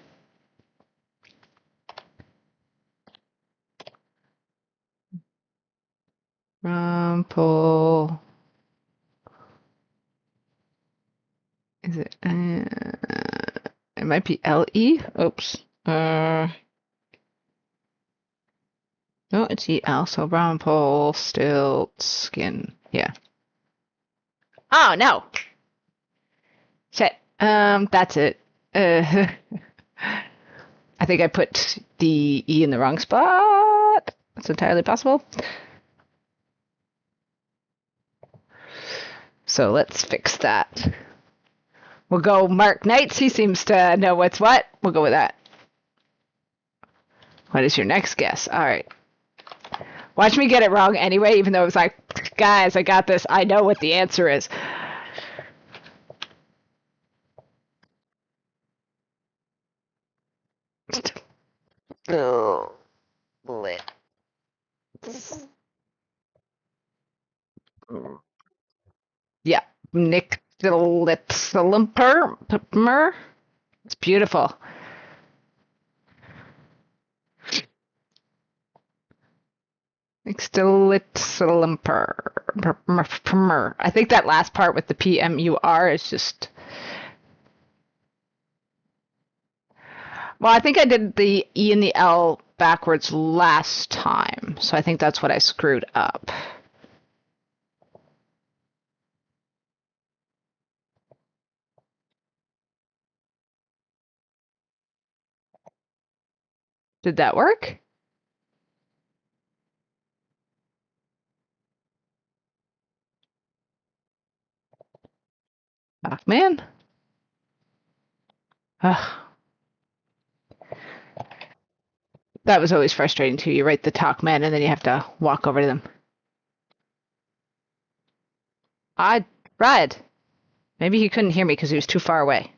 Rumple. Is it? It might be L-E. Oops. No, it's E-L. So Rumpelstiltskin. Yeah. Oh, no. Shit. That's it. I think I put the E in the wrong spot. That's entirely possible. So let's fix that. We'll go Mark Knights. He seems to know what's what. We'll go with that. What is your next guess? All right. Watch me get it wrong anyway, even though it was like, guys, I got this. I know what the answer is. Oh, yeah, Nick Litzlimper. It's beautiful. Nick Litzlimper. I think that last part with the PMUR is just. Well, I think I did the E and the L backwards last time, so I think that's what I screwed up. Did that work? Oh, man. Ugh. That was always frustrating too. You write the talk man and then you have to walk over to them. I read. Maybe he couldn't hear me because he was too far away.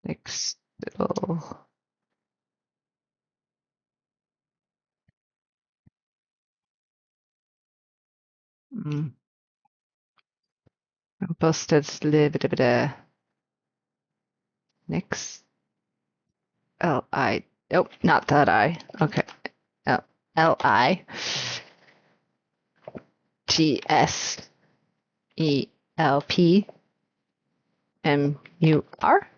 Next little. Busted slivida. Next. L-I. Nope, not that I. Okay. L-I. G-S-E-L-P. M-U-R.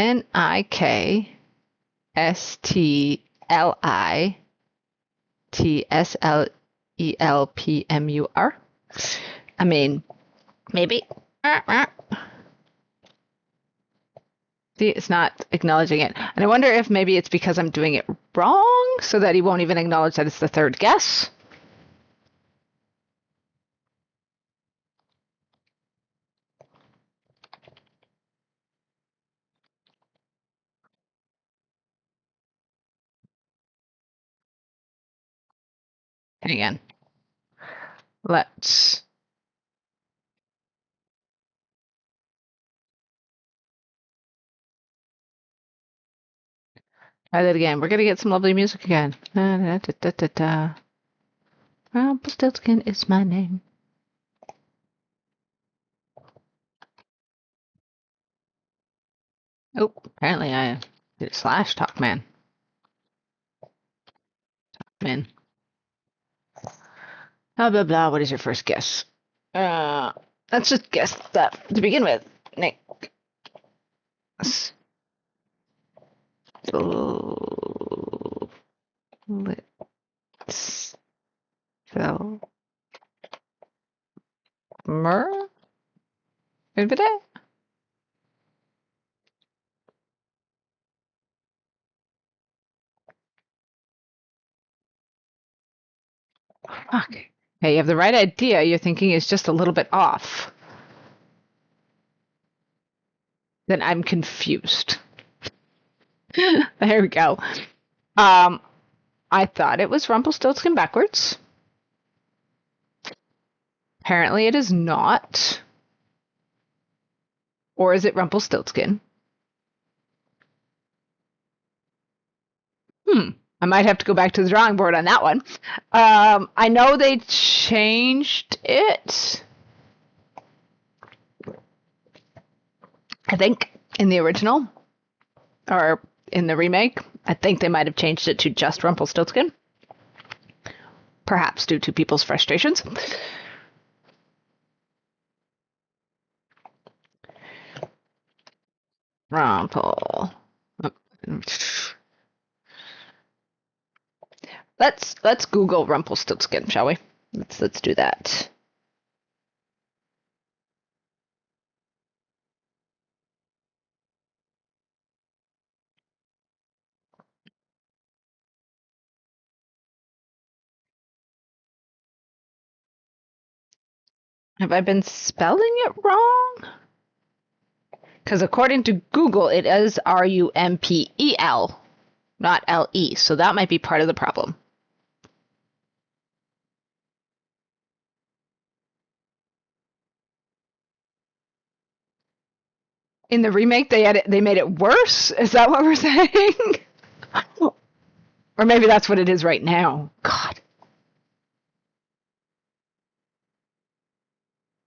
Nikstlitslepmur. I mean, maybe. See, it's not acknowledging it. And I wonder if maybe it's because I'm doing it wrong so that he won't even acknowledge that it's the third guess. Hang on. Let's try that again. We're going to get some lovely music again. Rumpelstiltskin is my name. Oh, apparently I did slash Talkman. Talkman. Blah, blah, blah. What is your first guess? Let's just guess that to begin with. Nick. Let's sell mer. Fuck. Hey, you have the right idea. Your thinking is just a little bit off. Then I'm confused. There we go. I thought it was Rumpelstiltskin backwards. Apparently it is not. Or is it Rumpelstiltskin? I might have to go back to the drawing board on that one. I know they changed it. I think in the original or in the remake, I think they might have changed it to just Rumpelstiltskin. Perhaps due to people's frustrations. Rumpel. Let's Google Rumpelstiltskin, shall we? Let's do that. Have I been spelling it wrong? Because according to Google, it is Rumpel, not LE. So that might be part of the problem. In the remake, they made it worse? Is that what we're saying? Or maybe that's what it is right now. God.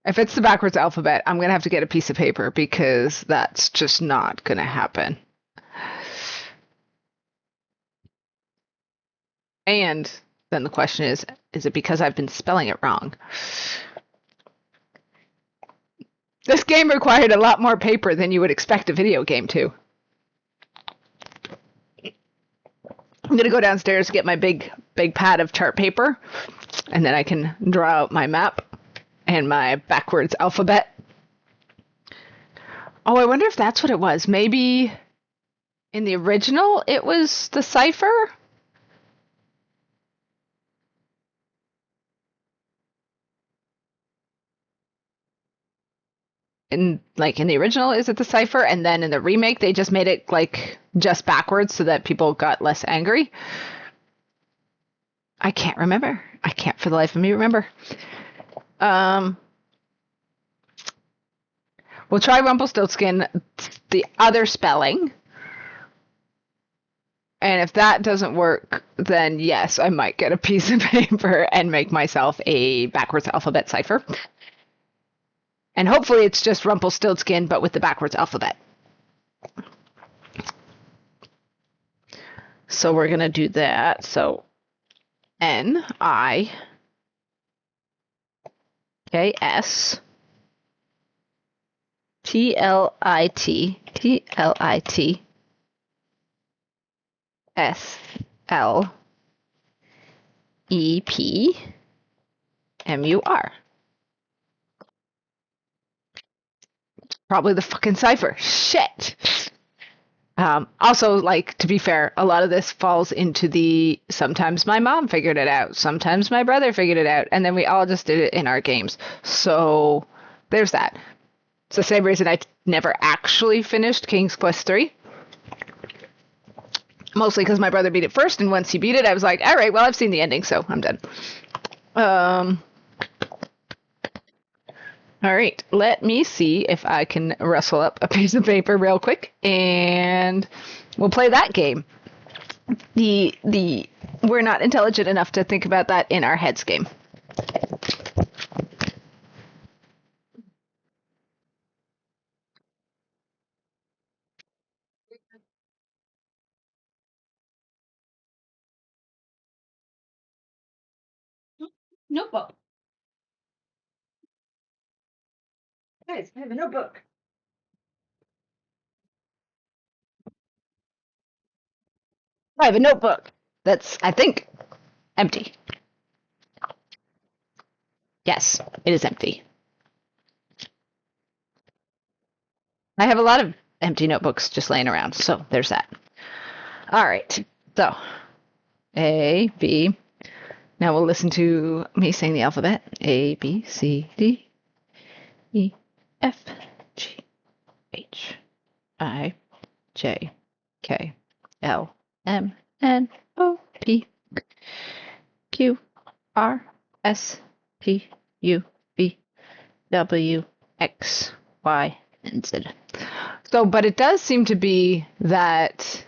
If it's the backwards alphabet, I'm going to have to get a piece of paper because that's just not going to happen. And then the question is it because I've been spelling it wrong? This game required a lot more paper than you would expect a video game to. I'm going to go downstairs, get my big pad of chart paper, and then I can draw out my map and my backwards alphabet. Oh, I wonder if that's what it was. Maybe in the original it was the cipher? In the original, is it the cipher? And then in the remake, they just made it just backwards so that people got less angry. I can't remember. I can't for the life of me remember. We'll try Rumpelstiltskin, the other spelling. And if that doesn't work, then yes, I might get a piece of paper and make myself a backwards alphabet cipher. And hopefully it's just Rumpelstiltskin, but with the backwards alphabet. So we're going to do that. So Niks TLITSLEPMUR. Probably the fucking cipher. Shit. Also, like, to be fair, a lot of this falls into the sometimes my mom figured it out, sometimes my brother figured it out, and then we all just did it in our games. So there's that. It's the same reason I never actually finished King's Quest 3. Mostly because my brother beat it first, and once he beat it, I was like, all right, well, I've seen the ending, so I'm done. All right, let me see if I can rustle up a piece of paper real quick, and we'll play that game. The we're not intelligent enough to think about that in our heads game. Notebook. Guys, I have a notebook. I have a notebook that's, I think, empty. Yes, it is empty. I have a lot of empty notebooks just laying around, so there's that. All right, so A, B. Now we'll listen to me saying the alphabet. A, B, C, D, E, F, G, H, I, J, K, L, M, N, O, P, Q, R, S, T, U, V, W, X, Y, and Z. So, but it does seem to be that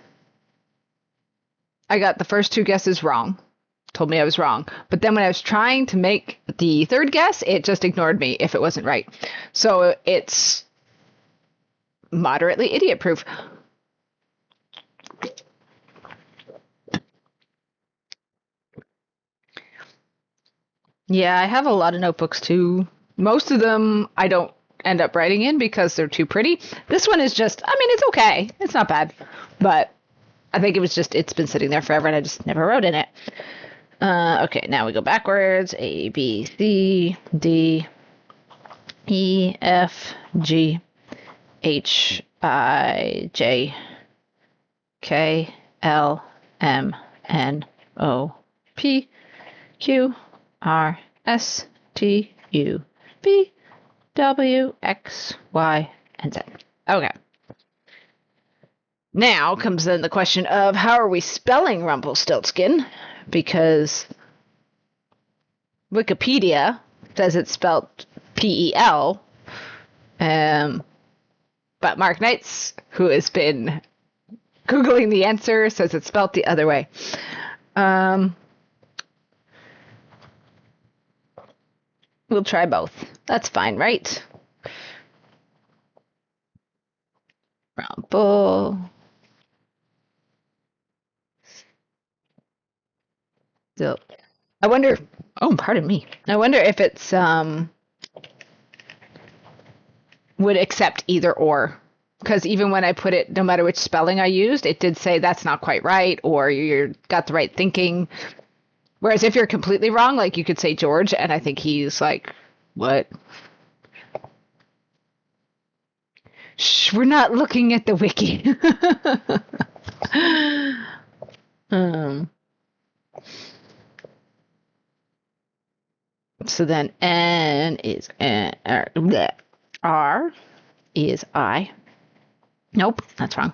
I got the first two guesses wrong. Told me I was wrong. But then when I was trying to make the third guess, it just ignored me if it wasn't right. So it's moderately idiot proof. Yeah, I have a lot of notebooks too. Most of them I don't end up writing in because they're too pretty. This one is just, I mean, it's okay. It's not bad. But I think it was just, it's been sitting there forever and I just never wrote in it. Okay, now we go backwards. A, B, C, D, E, F, G, H, I, J, K, L, M, N, O, P, Q, R, S, T, U, V, W, X, Y, and Z. Okay. Now comes then the question of how are we spelling Rumpelstiltskin? Because Wikipedia says it's spelled P-E-L, but Mark Knights, who has been Googling the answer, says it's spelled the other way. We'll try both. That's fine, right? Rumple. Still. I wonder. Oh, pardon me. I wonder if it's would accept either or. Because even when I put it, no matter which spelling I used, it did say that's not quite right or you got the right thinking. Whereas if you're completely wrong, like you could say George, and I think he's like, what? Shh, we're not looking at the wiki. So then N is N, R is I. Nope, that's wrong.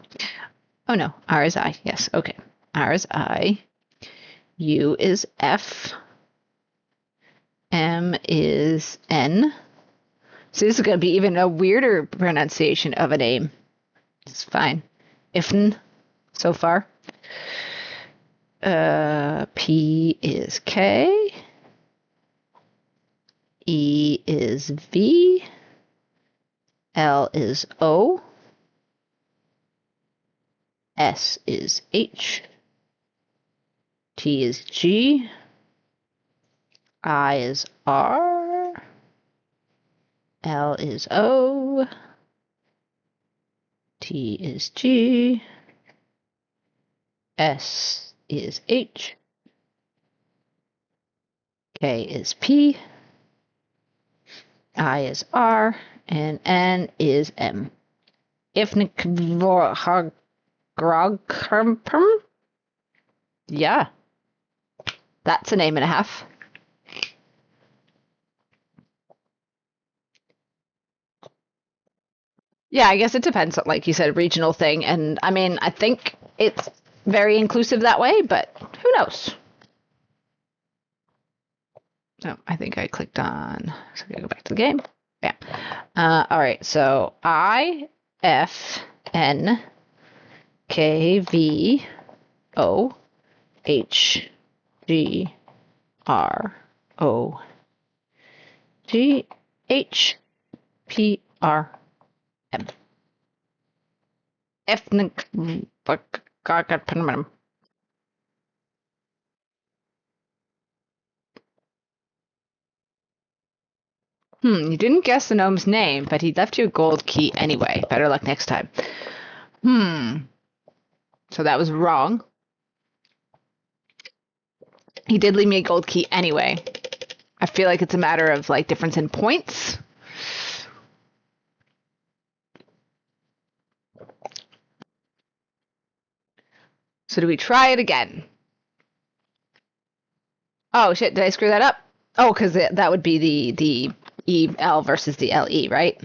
Oh no, R is I. Yes, okay. R is I. U is F. M is N. So this is going to be even a weirder pronunciation of a name. It's fine. Ifn so far. P is K. E is V. L is O. S is H. T is G. I is R. L is O. T is G. S is H. K is P. I is R. And N is M. Ifnikgrogherm? Yeah. That's a name and a half. Yeah, I guess it depends, like you said, regional thing. And I mean, I think it's very inclusive that way, but who knows? So I think I clicked on, so I'm gonna go back to the game. Yeah. All right, so I, F, N, K, V, O, H, G, R, O, G, H, P, R, M. Ethnic. You didn't guess the gnome's name, but he left you a gold key anyway. Better luck next time. So that was wrong. He did leave me a gold key anyway. I feel like it's a matter of like difference in points. So do we try it again? Oh shit, did I screw that up? Oh, because that would be the EL versus the LE, right?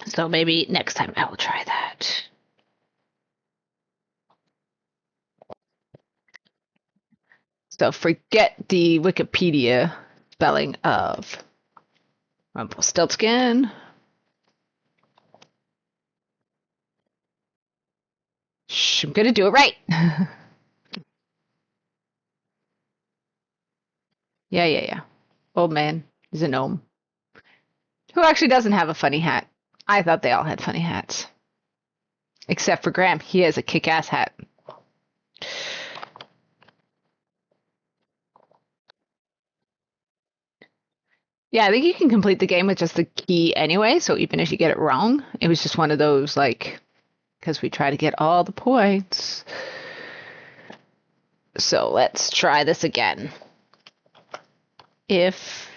So maybe next time I will try that. So forget the Wikipedia spelling of Rumpelstiltskin. Shh, I'm gonna do it right. Yeah. Old man is a gnome. Who actually doesn't have a funny hat? I thought they all had funny hats. Except for Graham. He has a kick-ass hat. Yeah, I think you can complete the game with just the key anyway, so even if you get it wrong, it was just one of those, like, because we try to get all the points. So let's try this again. If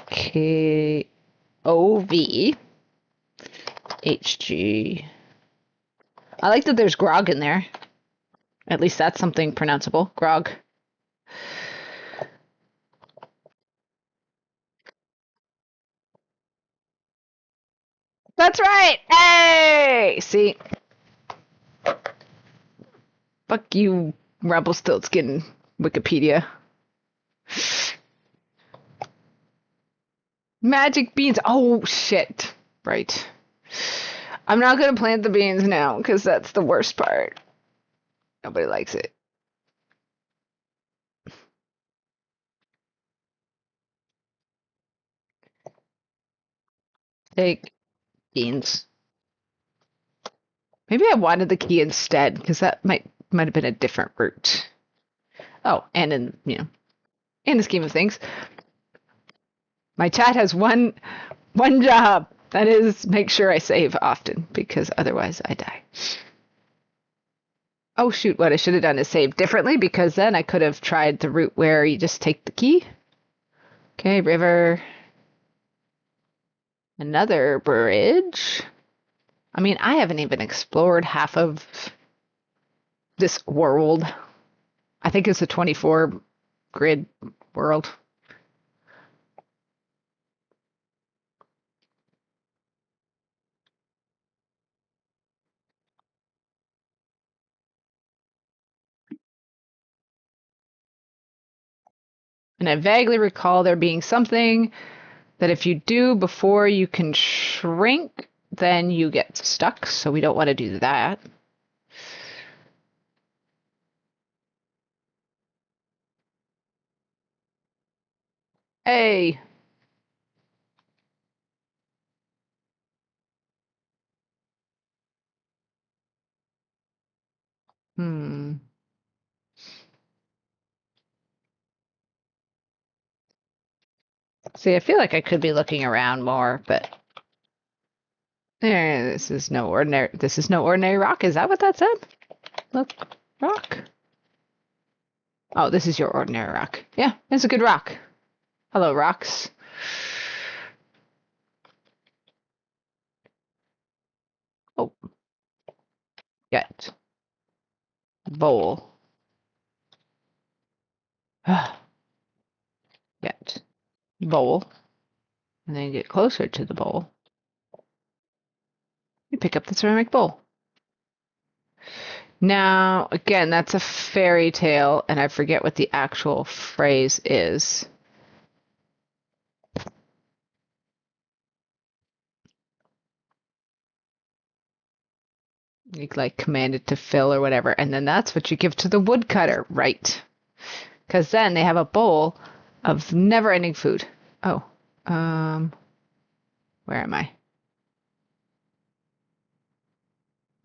K O V H G. I like that there's grog in there. At least that's something pronounceable. Grog. That's right! Hey! See? Fuck you, Rumpelstiltskin Wikipedia. Magic beans. Oh, shit. Right. I'm not going to plant the beans now because that's the worst part. Nobody likes it. Take beans. Maybe I wanted the key instead because that might have been a different route. Oh, and in the scheme of things, my chat has one job. That is make sure I save often because otherwise I die. Oh shoot, what I should have done is save differently because then I could have tried the route where you just take the key. Okay, river. Another bridge. I mean, I haven't even explored half of this world. I think it's a 24 grid world. And I vaguely recall there being something that if you do before you can shrink, then you get stuck. So we don't want to do that. Hey. Hmm. See, I feel like I could be looking around more, but This is no ordinary rock. Is that what that said? Look, rock. Oh, this is your ordinary rock. Yeah, it's a good rock. Hello, rocks. Oh, get bowl. Get bowl. And then you get closer to the bowl. You pick up the ceramic bowl. Now, again, that's a fairy tale, and I forget what the actual phrase is. You like command it to fill or whatever, and then that's what you give to the woodcutter, right? Because then they have a bowl of never-ending food. Oh, where am I?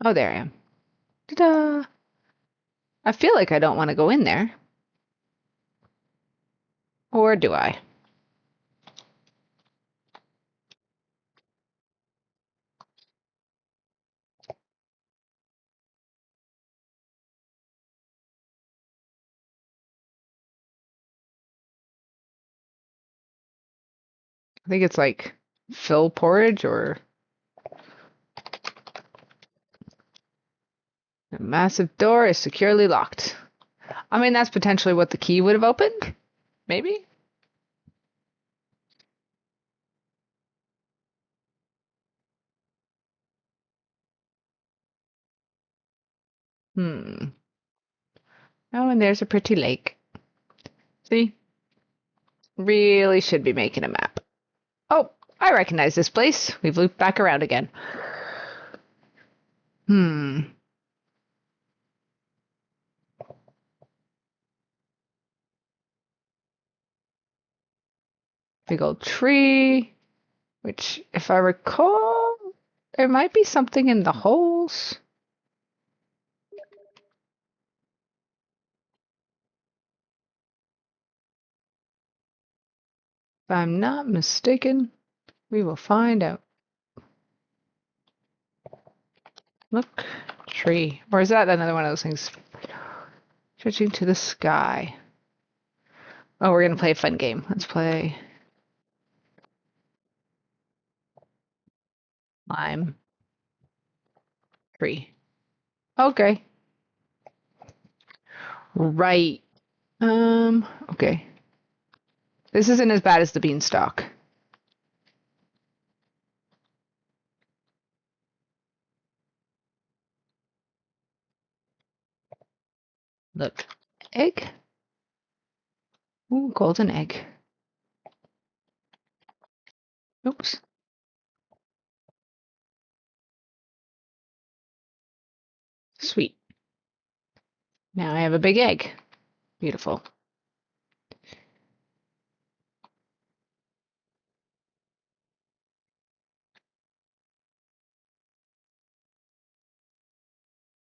Oh, there I am. Ta-da! I feel like I don't want to go in there. Or do I? I think it's like fill porridge or the massive door is securely locked. I mean, that's potentially what the key would have opened. Maybe? Hmm. Oh, and there's a pretty lake. See? Really should be making a map. Oh, I recognize this place. We've looped back around again. Hmm. Big old tree, which, if I recall, there might be something in the holes. If I'm not mistaken, we will find out. Look, tree. Or is that another one of those things? Stretching to the sky. Oh, we're going to play a fun game. Let's play lime tree. Okay. Right. Okay. This isn't as bad as the beanstalk. Look. Egg. Ooh, golden egg. Oops. Sweet. Now I have a big egg. Beautiful.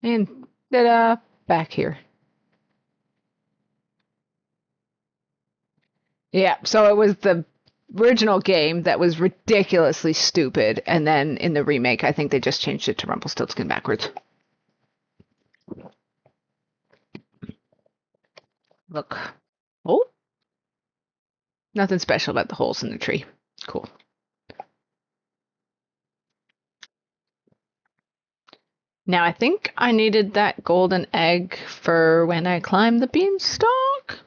And ta-da! Back here. Yeah, so it was the original game that was ridiculously stupid, and then in the remake, I think they just changed it to Rumpelstiltskin backwards. Look. Oh, nothing special about the holes in the tree. Cool. Now, I think I needed that golden egg for when I climbed the beanstalk.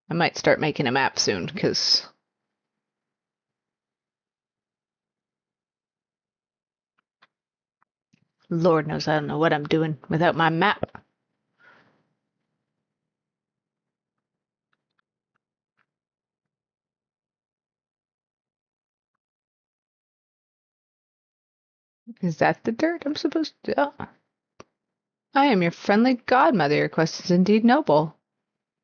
I might start making a map soon, because Lord knows I don't know what I'm doing without my map. Is that the dirt I'm supposed to... Oh. I am your friendly godmother. Your quest is indeed noble.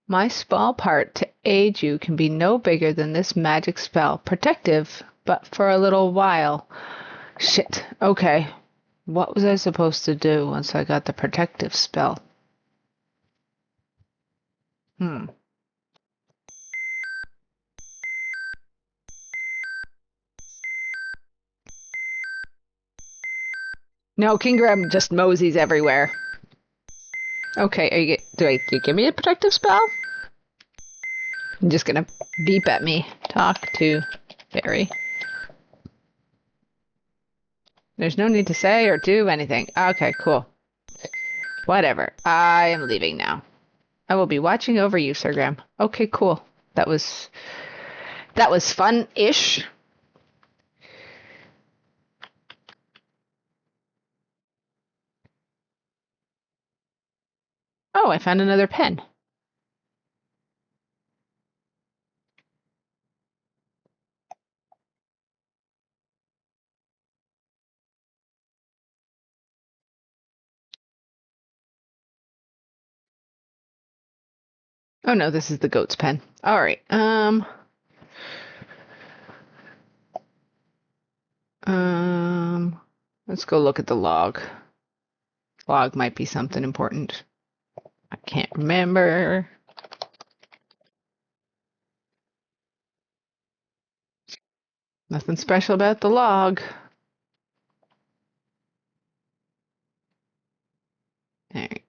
My small part to aid you can be no bigger than this magic spell. Protective, but for a little while. Shit. Okay. What was I supposed to do once I got the protective spell? No, King Grab just moseys everywhere. Okay, do you give me a protective spell? I'm just gonna beep at me. Talk to fairy. There's no need to say or do anything. Okay, cool. Whatever. I am leaving now. I will be watching over you, Sir Graham. Okay, cool. That was fun-ish. Oh, I found another pen. Oh no, this is the goat's pen. All right. Let's go look at the log. Log might be something important. I can't remember. Nothing special about the log. All right.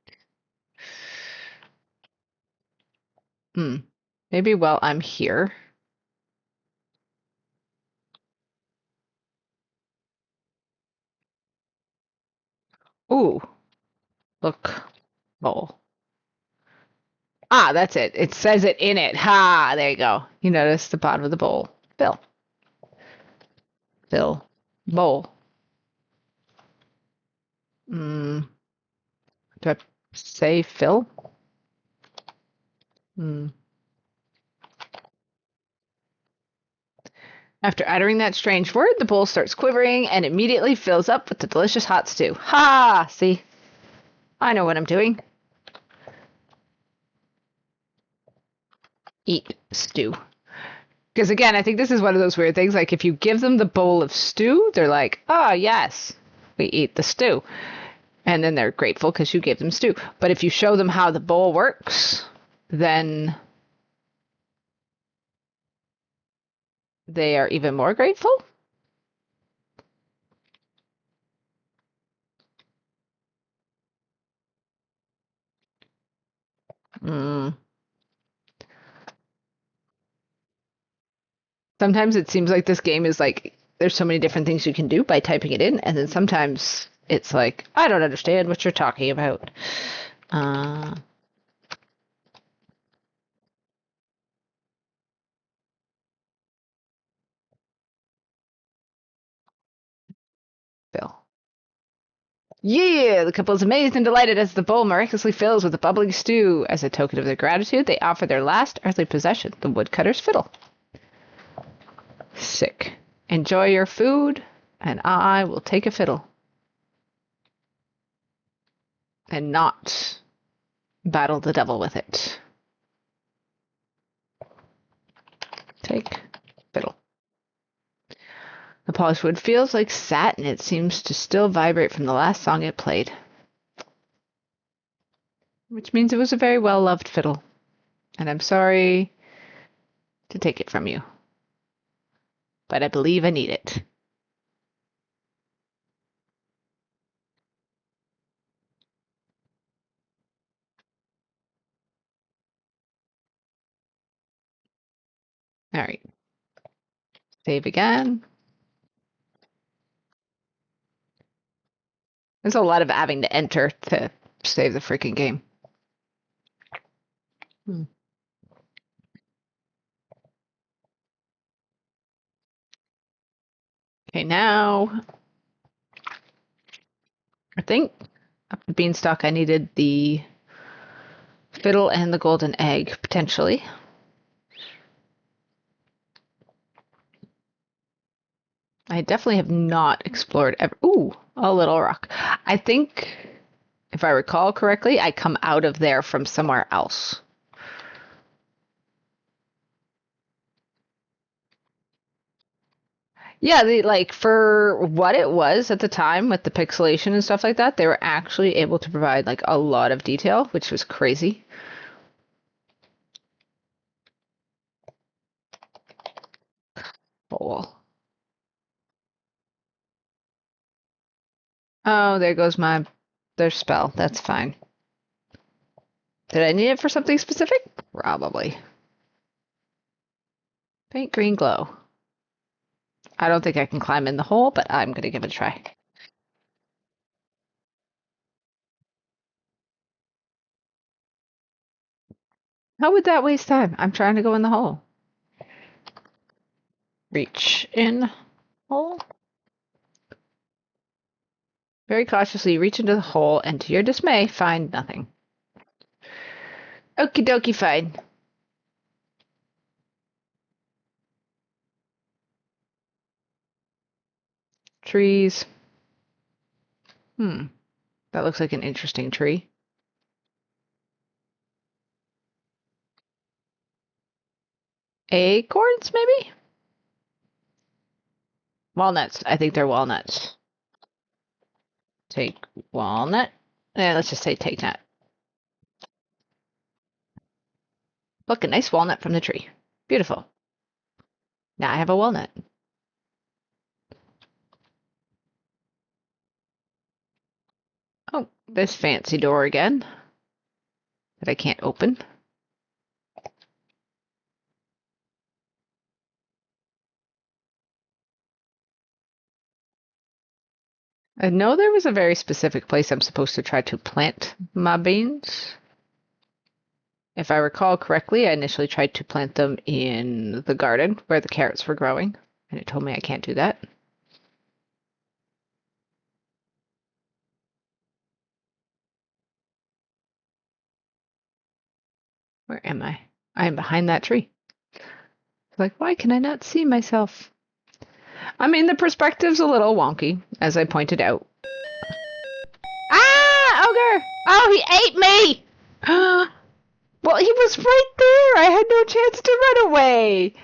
Maybe while I'm here. Ooh, look, bowl. Ah, that's it. It says it in it. Ha, there you go. You notice the bottom of the bowl. Fill. Fill. Bowl. Do I say fill? After uttering that strange word, the bowl starts quivering and immediately fills up with the delicious hot stew. Ha! See? I know what I'm doing. Eat stew. Because again, I think this is one of those weird things. Like, if you give them the bowl of stew, they're like, oh, yes, we eat the stew. And then they're grateful because you gave them stew. But if you show them how the bowl works, then they are even more grateful. Sometimes it seems like this game is like there's so many different things you can do by typing it in, and then sometimes it's like I don't understand what you're talking about. Bill. Yeah, the couple is amazed and delighted as the bowl miraculously fills with a bubbling stew. As a token of their gratitude, they offer their last earthly possession, the woodcutter's fiddle. Sick. Enjoy your food, and I will take a fiddle. And not battle the devil with it. Take fiddle. The polished wood feels like satin. It seems to still vibrate from the last song it played. Which means it was a very well-loved fiddle. And I'm sorry to take it from you. But I believe I need it. All right. Save again. There's a lot of having to enter to save the freaking game. Okay, now I think up the beanstalk I needed the fiddle and the golden egg, potentially. I definitely have not explored ever. Ooh, a little rock. I think, if I recall correctly, I come out of there from somewhere else. Yeah, like for what it was at the time with the pixelation and stuff like that, they were actually able to provide like a lot of detail, which was crazy. Bowl. Oh, there goes their spell. That's fine. Did I need it for something specific? Probably. Paint green glow. I don't think I can climb in the hole, but I'm going to give it a try. How would that waste time? I'm trying to go in the hole. Reach in hole. Very cautiously reach into the hole and to your dismay, find nothing. Okie dokie, fine. Trees. That looks like an interesting tree. Acorns, maybe? Walnuts. I think they're walnuts. Take walnut. Let's just say take nut. Look, a nice walnut from the tree. Beautiful. Now I have a walnut. Oh, this fancy door again that I can't open. I know there was a very specific place I'm supposed to try to plant my beans. If I recall correctly, I initially tried to plant them in the garden where the carrots were growing, and it told me I can't do that. Where am I? I am behind that tree. Like, why can I not see myself? I mean, the perspective's a little wonky, as I pointed out. Ah, ogre! Oh, he ate me! Well, he was right there. I had no chance to run away.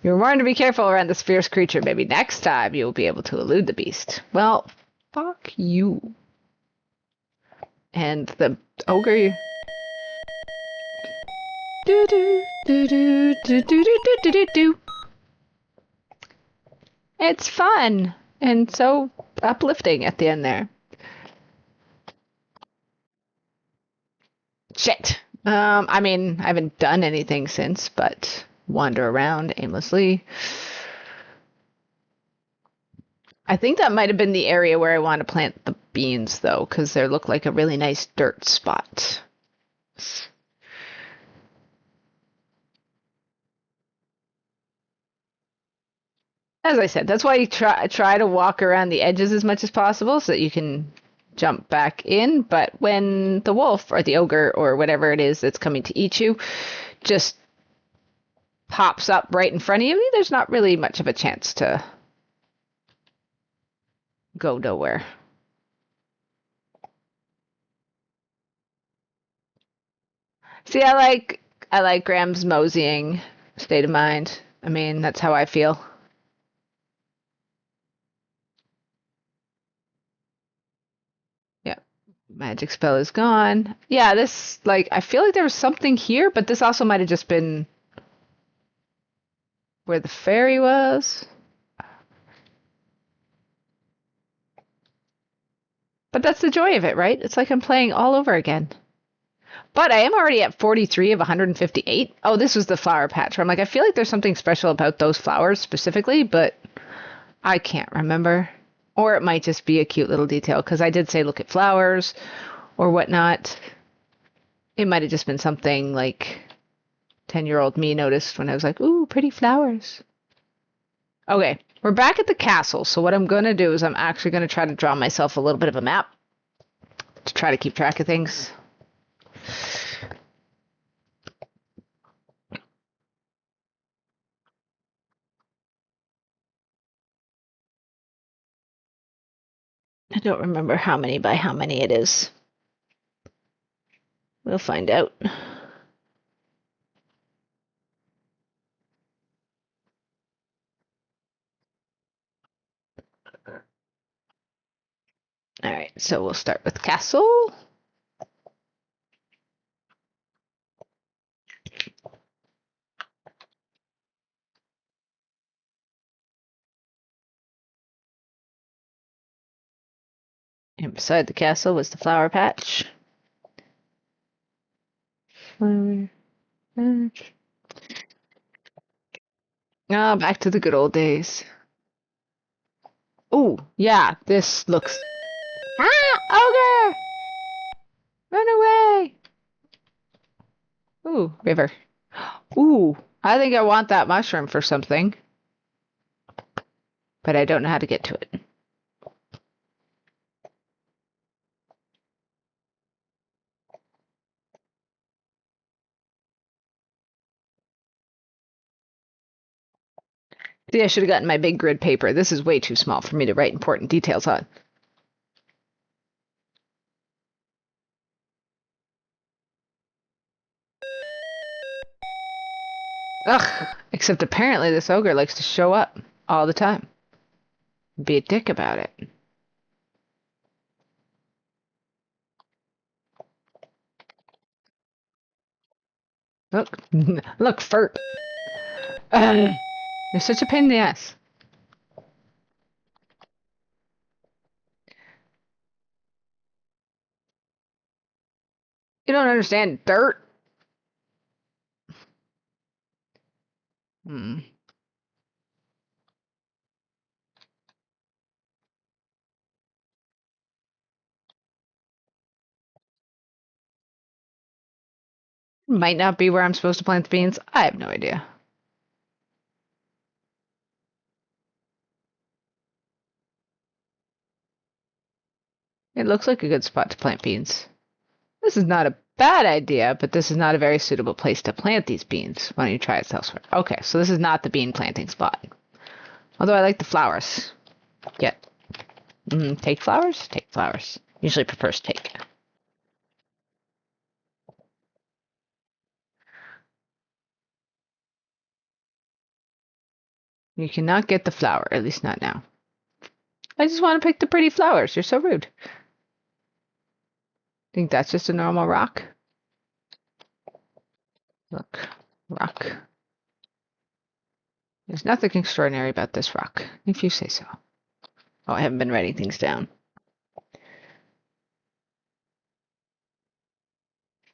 You're warned to be careful around this fierce creature. Maybe next time you'll be able to elude the beast. Well, fuck you. And the ogre. Do do do do do do do do do do. It's fun and so uplifting at the end there. Shit. I mean, I haven't done anything since, but wander around aimlessly. I think that might have been the area where I want to plant the beans, though, because they look like a really nice dirt spot. As I said, that's why you try to walk around the edges as much as possible so that you can jump back in. But when the wolf or the ogre or whatever it is that's coming to eat you just pops up right in front of you, there's not really much of a chance to go nowhere. See, I like Graham's moseying state of mind. I mean, that's how I feel. Yeah. Magic spell is gone. Yeah, this like I feel like there was something here, but this also might have just been where the fairy was. But that's the joy of it, right? It's like I'm playing all over again. But I am already at 43 of 158. Oh, this was the flower patch. Where I'm like, I feel like there's something special about those flowers specifically, but I can't remember. Or it might just be a cute little detail because I did say look at flowers or whatnot. It might have just been something like 10-year-old me noticed when I was like, ooh, pretty flowers. Okay, we're back at the castle. So what I'm going to do is I'm actually going to try to draw myself a little bit of a map to try to keep track of things. I don't remember how many by how many it is. We'll find out. All right, so we'll start with castle. And beside the castle was the flower patch. Flower patch. Ah, back to the good old days. Oh, yeah, this looks... Ah! Ogre! Run away! Ooh, river. Ooh, I think I want that mushroom for something. But I don't know how to get to it. See, I should have gotten my big grid paper. This is way too small for me to write important details on. Ugh, except apparently this ogre likes to show up all the time. Be a dick about it. Look, look, Furt. You're such a pain in the ass. You don't understand dirt. Hmm. Might not be where I'm supposed to plant the beans. I have no idea. It looks like a good spot to plant beans. This is not a bad idea, but this is not a very suitable place to plant these beans. Why don't you try it elsewhere? Okay, so this is not the bean planting spot. Although I like the flowers. Yeah. Take flowers? Take flowers. Usually prefers take. You cannot get the flower, at least not now. I just want to pick the pretty flowers. You're so rude. Think that's just a normal rock? Look, rock. There's nothing extraordinary about this rock, if you say so. Oh, I haven't been writing things down.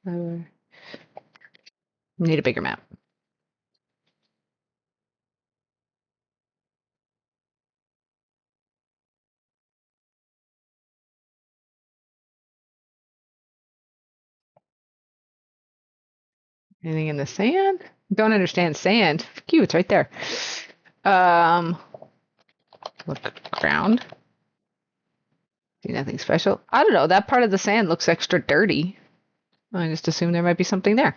Flower. Need a bigger map. Anything in the sand? Don't understand sand. Fuck you, it's right there. Look, ground. See nothing special. I don't know. That part of the sand looks extra dirty. I just assumed there might be something there.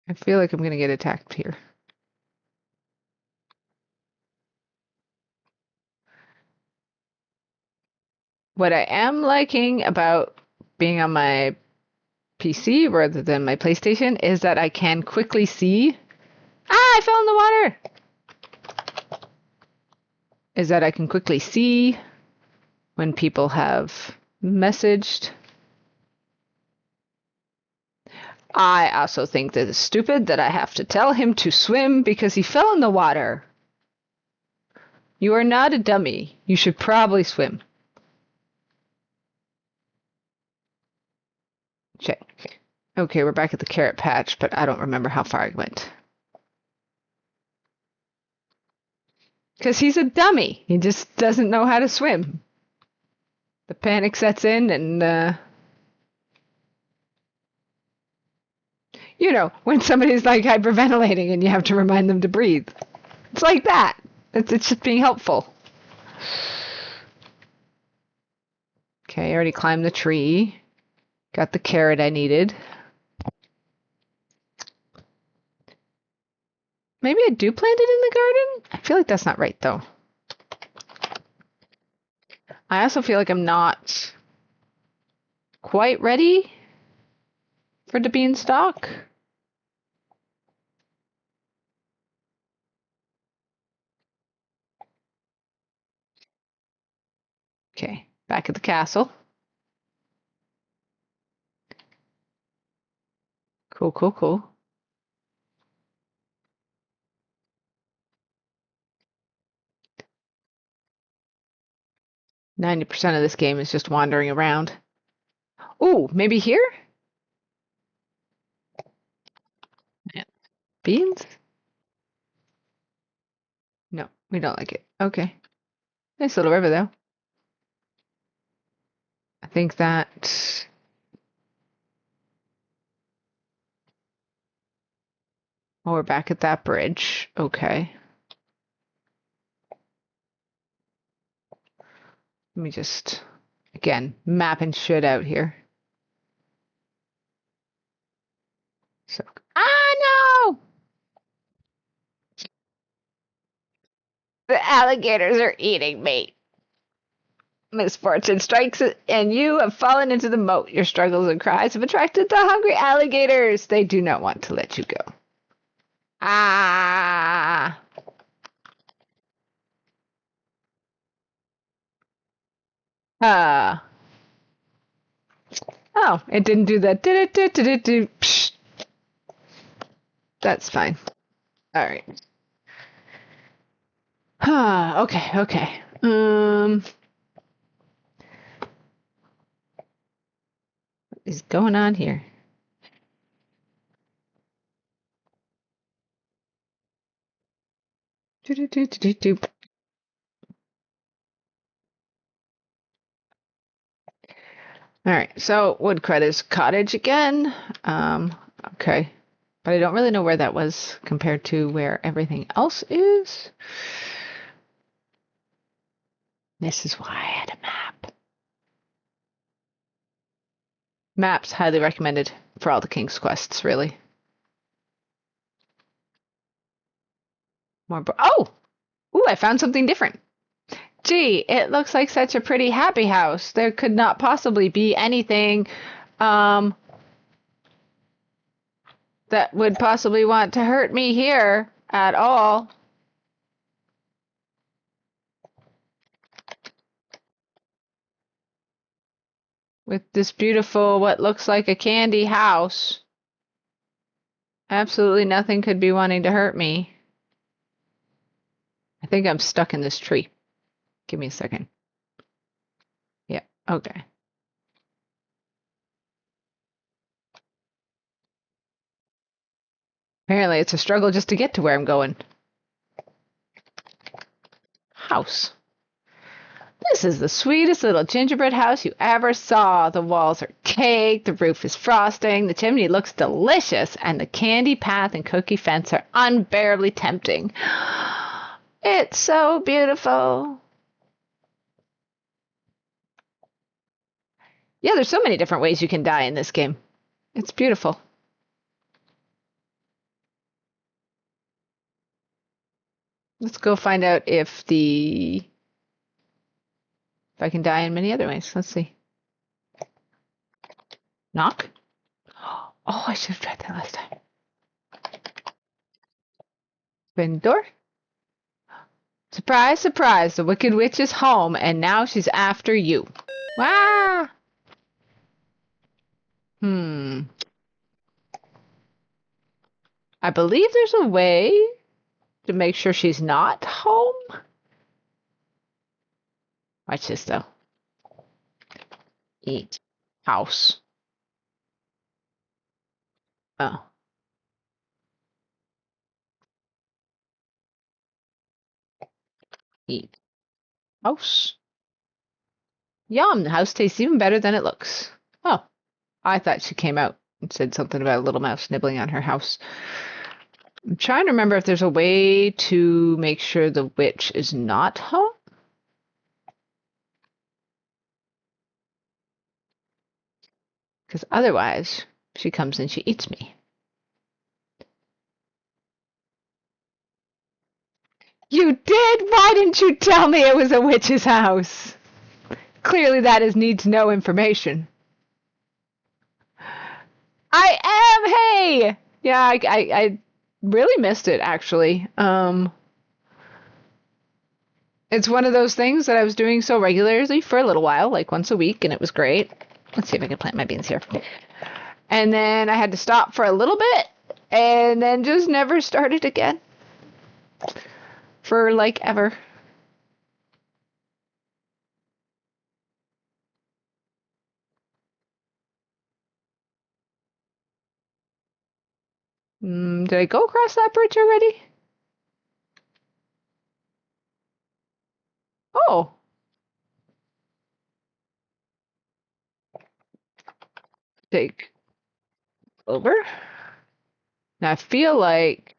I feel like I'm gonna get attacked here. What I am liking about being on my PC rather than my PlayStation is that I can quickly see. Ah, I fell in the water! Is that I can quickly see when people have messaged. I also think that it's stupid that I have to tell him to swim because he fell in the water. You are not a dummy. You should probably swim. Check. Okay, we're back at the carrot patch, but I don't remember how far I went. Because he's a dummy. He just doesn't know how to swim. The panic sets in and, you know, when somebody's like hyperventilating and you have to remind them to breathe. It's like that. It's just being helpful. Okay, I already climbed the tree. Got the carrot I needed. Maybe I do plant it in the garden? I feel like that's not right, though. I also feel like I'm not quite ready for the beanstalk. Okay, back at the castle. Cool, cool, cool. %90 of this game is just wandering around. Ooh, maybe here? Yeah. Beans? No, we don't like it. Okay. Nice little river, though. I think that... Oh, we're back at that bridge. Okay. Let me just, again, mapping shit out here. So, no! The alligators are eating me. Misfortune strikes and you have fallen into the moat. Your struggles and cries have attracted the hungry alligators. They do not want to let you go. Ah! Ah. Oh, it didn't do that. Psh. That's fine. All right. Ah, okay, okay. What is going on here? All right, so Woodcutter's cottage again. Okay, but I don't really know where that was compared to where everything else is. This is why I had a map. Maps highly recommended for all the King's quests, really. More. Oh, ooh! I found something different. Gee, it looks like such a pretty happy house. There could not possibly be anything, that would possibly want to hurt me here at all. With this beautiful, what looks like a candy house. Absolutely nothing could be wanting to hurt me. I think I'm stuck in this tree. Give me a second. Yeah, okay. Apparently it's a struggle just to get to where I'm going. House. This is the sweetest little gingerbread house you ever saw. The walls are cake, the roof is frosting, the chimney looks delicious, and the candy path and cookie fence are unbearably tempting. It's so beautiful. Yeah, there's so many different ways you can die in this game. It's beautiful. Let's go find out if I can die in many other ways. Let's see. Knock? Oh, I should have tried that last time. Open the door. Surprise, surprise, the Wicked Witch is home, and now she's after you. Wow! I believe there's a way to make sure she's not home. Watch this, though. Eat. House. Oh. Eat. House. Yum, the house tastes even better than it looks. Oh, I thought she came out and said something about a little mouse nibbling on her house. I'm trying to remember if there's a way to make sure the witch is not home. Because otherwise, she comes and she eats me. You did? Why didn't you tell me it was a witch's house? Clearly that is need to know information. I am! Hey! Yeah, I really missed it, actually. It's one of those things that I was doing so regularly for a little while, like once a week, and it was great. Let's see if I can plant my beans here. And then I had to stop for a little bit and then just never started again for like ever. Did I go across that bridge already? Oh, take over. Now I feel like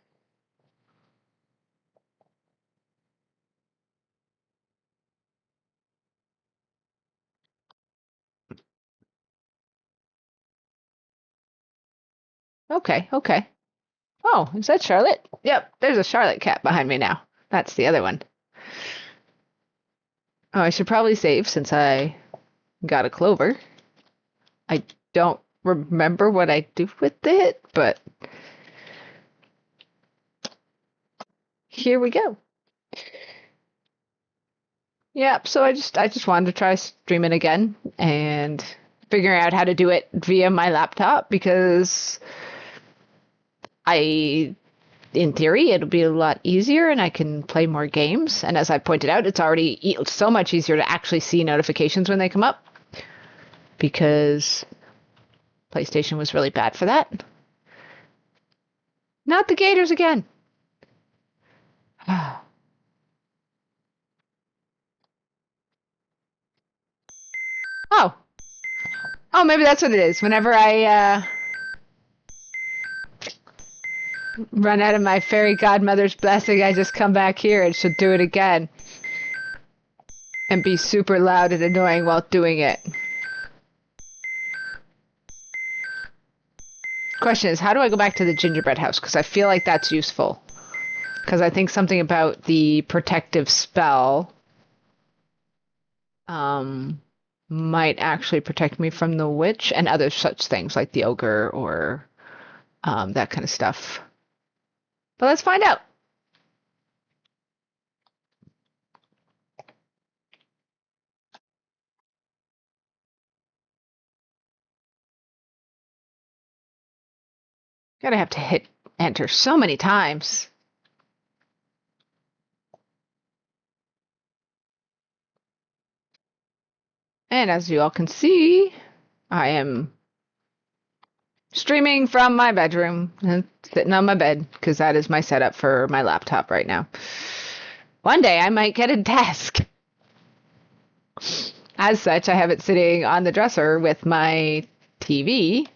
okay, okay. Oh, is that Charlotte? Yep, there's a Charlotte cat behind me now. That's the other one. Oh, I should probably save since I got a clover. I don't remember what I do with it, but here we go. Yep, so I just wanted to try streaming again and figuring out how to do it via my laptop because in theory, it'll be a lot easier and I can play more games. And as I pointed out, it's already so much easier to actually see notifications when they come up because PlayStation was really bad for that. Not the Gators again. Oh. Oh, maybe that's what it is. Whenever I run out of my fairy godmother's blessing, I just come back here and she'll do it again. And be super loud and annoying while doing it. Question is, how do I go back to the gingerbread house? Because I feel like that's useful. Because I think something about the protective spell might actually protect me from the witch and other such things like the ogre or that kind of stuff. But let's find out. Gotta have to hit enter so many times. And as you all can see, I am streaming from my bedroom and sitting on my bed because that is my setup for my laptop right now. One day I might get a desk. As such, I have it sitting on the dresser with my TV.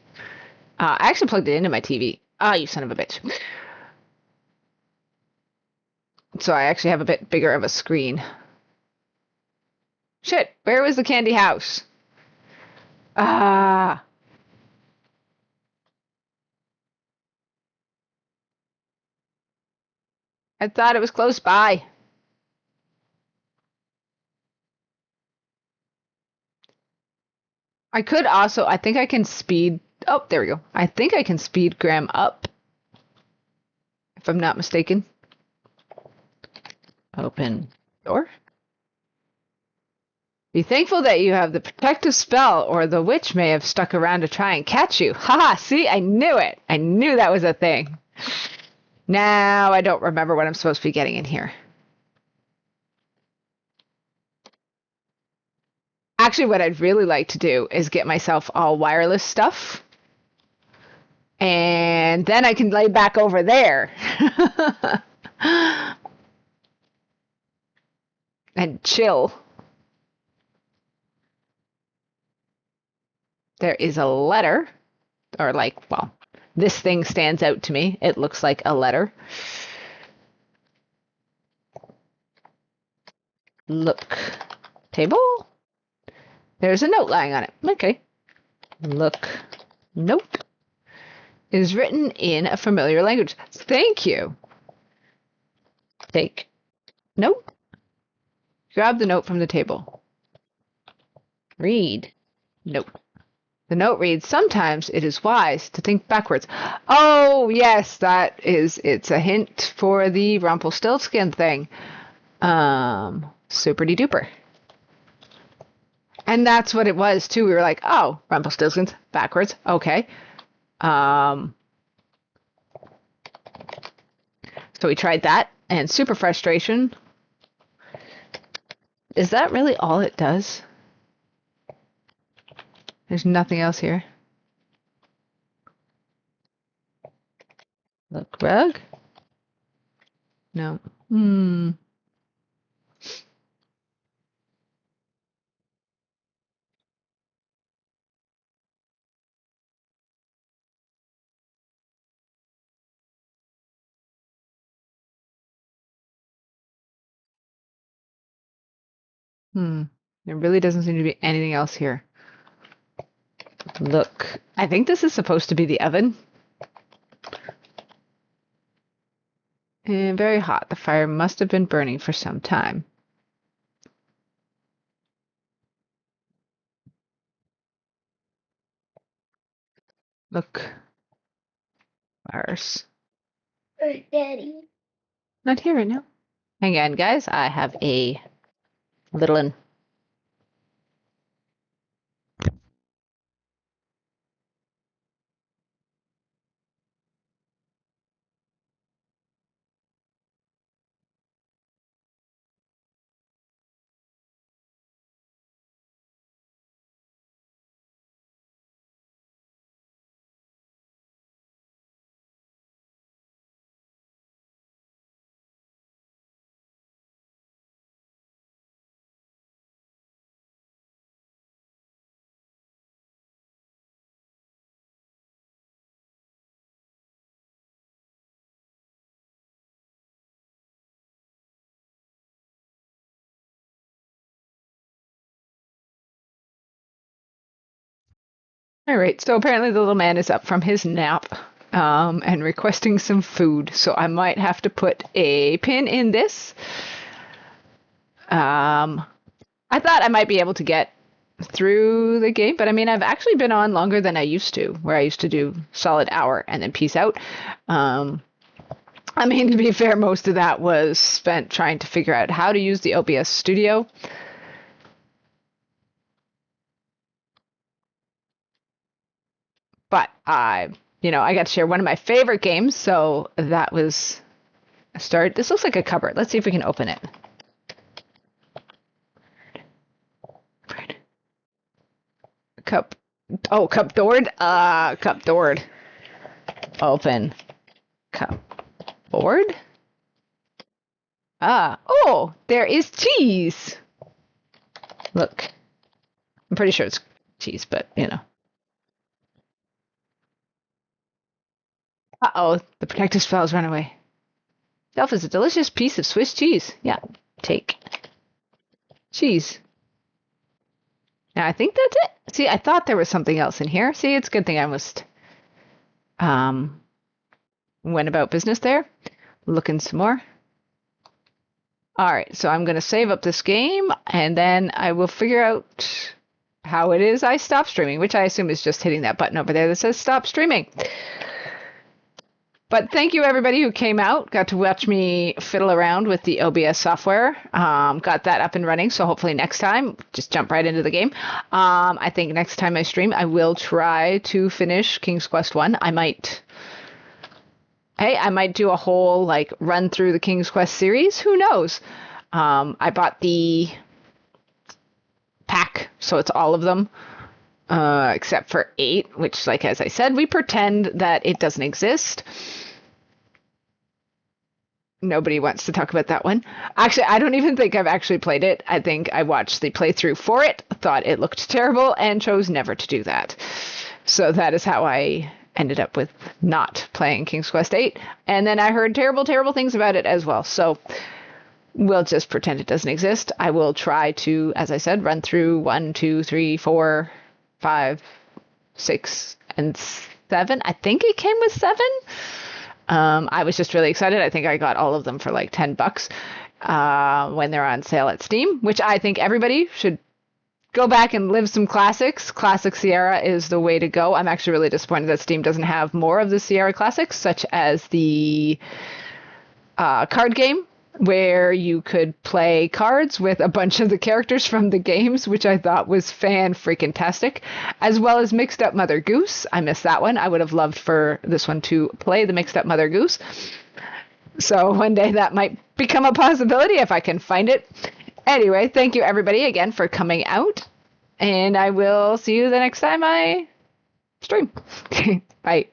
I actually plugged it into my TV. Ah, you son of a bitch. So I actually have a bit bigger of a screen. Shit, where was the candy house? Ah. I thought it was close by. I could also, I think I can speed, oh, there we go. I think I can speed Graham up, if I'm not mistaken. Open door. Be thankful that you have the protective spell, or the witch may have stuck around to try and catch you. Haha, see, I knew it. I knew that was a thing. Now I don't remember what I'm supposed to be getting in here. Actually, what I'd really like to do is get myself all wireless stuff. And then I can lay back over there. And chill. There is a letter. Or like, well, this thing stands out to me. It looks like a letter. Look. Table? There's a note lying on it. Okay. Look. Note. Is written in a familiar language. Thank you. Take note. Grab the note from the table. Read. Note. The note reads, sometimes it is wise to think backwards. Oh, yes, it's a hint for the Rumpelstiltskin thing. Super-de duper. And that's what it was too. We were like, oh, Rumpelstiltskin's backwards. Okay. So we tried that, and super frustration. Is that really all it does? There's nothing else here. Look, rug? No. There really doesn't seem to be anything else here. Look, I think this is supposed to be the oven. And very hot. The fire must have been burning for some time. Look. Where's Daddy? Not here right now. Hang on, guys. I have a little one. All right, so apparently the little man is up from his nap and requesting some food. So I might have to put a pin in this. I thought I might be able to get through the game, but I mean, I've actually been on longer than I used to, where I used to do solid hour and then peace out. I mean, to be fair, most of that was spent trying to figure out how to use the OBS Studio. But I got to share one of my favorite games, so that was a start. This looks like a cupboard. Let's see if we can open it. Cupboard. Cupboard. Open. Cupboard. Oh, there is cheese. Look. I'm pretty sure it's cheese, but Uh-oh, the protective spell has run away. Delph is a delicious piece of Swiss cheese. Yeah, take. Cheese. Now, I think that's it. See, I thought there was something else in here. See, it's a good thing I almost went about business there. Looking some more. All right, so I'm going to save up this game, and then I will figure out how it is I stop streaming, which I assume is just hitting that button over there that says stop streaming. But thank you, everybody who came out, got to watch me fiddle around with the OBS software. Got that up and running, so hopefully next time, just jump right into the game. I think next time I stream, I will try to finish King's Quest 1. I might do a whole, run through the King's Quest series. Who knows? I bought the pack, so it's all of them. Except for 8, which, as I said, we pretend that it doesn't exist. Nobody wants to talk about that one. Actually, I don't even think I've actually played it. I think I watched the playthrough for it, thought it looked terrible, and chose never to do that. So that is how I ended up with not playing King's Quest 8. And then I heard terrible, terrible things about it as well. So we'll just pretend it doesn't exist. I will try to, as I said, run through 1, 2, 3, 4, 5, 6, and 7. I think it came with 7. I was just really excited. I think I got all of them for $10 when they're on sale at Steam, which I think everybody should go back and live some classics. Classic Sierra is the way to go. I'm actually really disappointed that Steam doesn't have more of the Sierra classics, such as the card game where you could play cards with a bunch of the characters from the games, which I thought was fan-freaking-tastic, as well as Mixed Up Mother Goose. I missed that one. I would have loved for this one to play the Mixed Up Mother Goose. So one day that might become a possibility if I can find it. Anyway, thank you everybody again for coming out, and I will see you the next time I stream. Bye.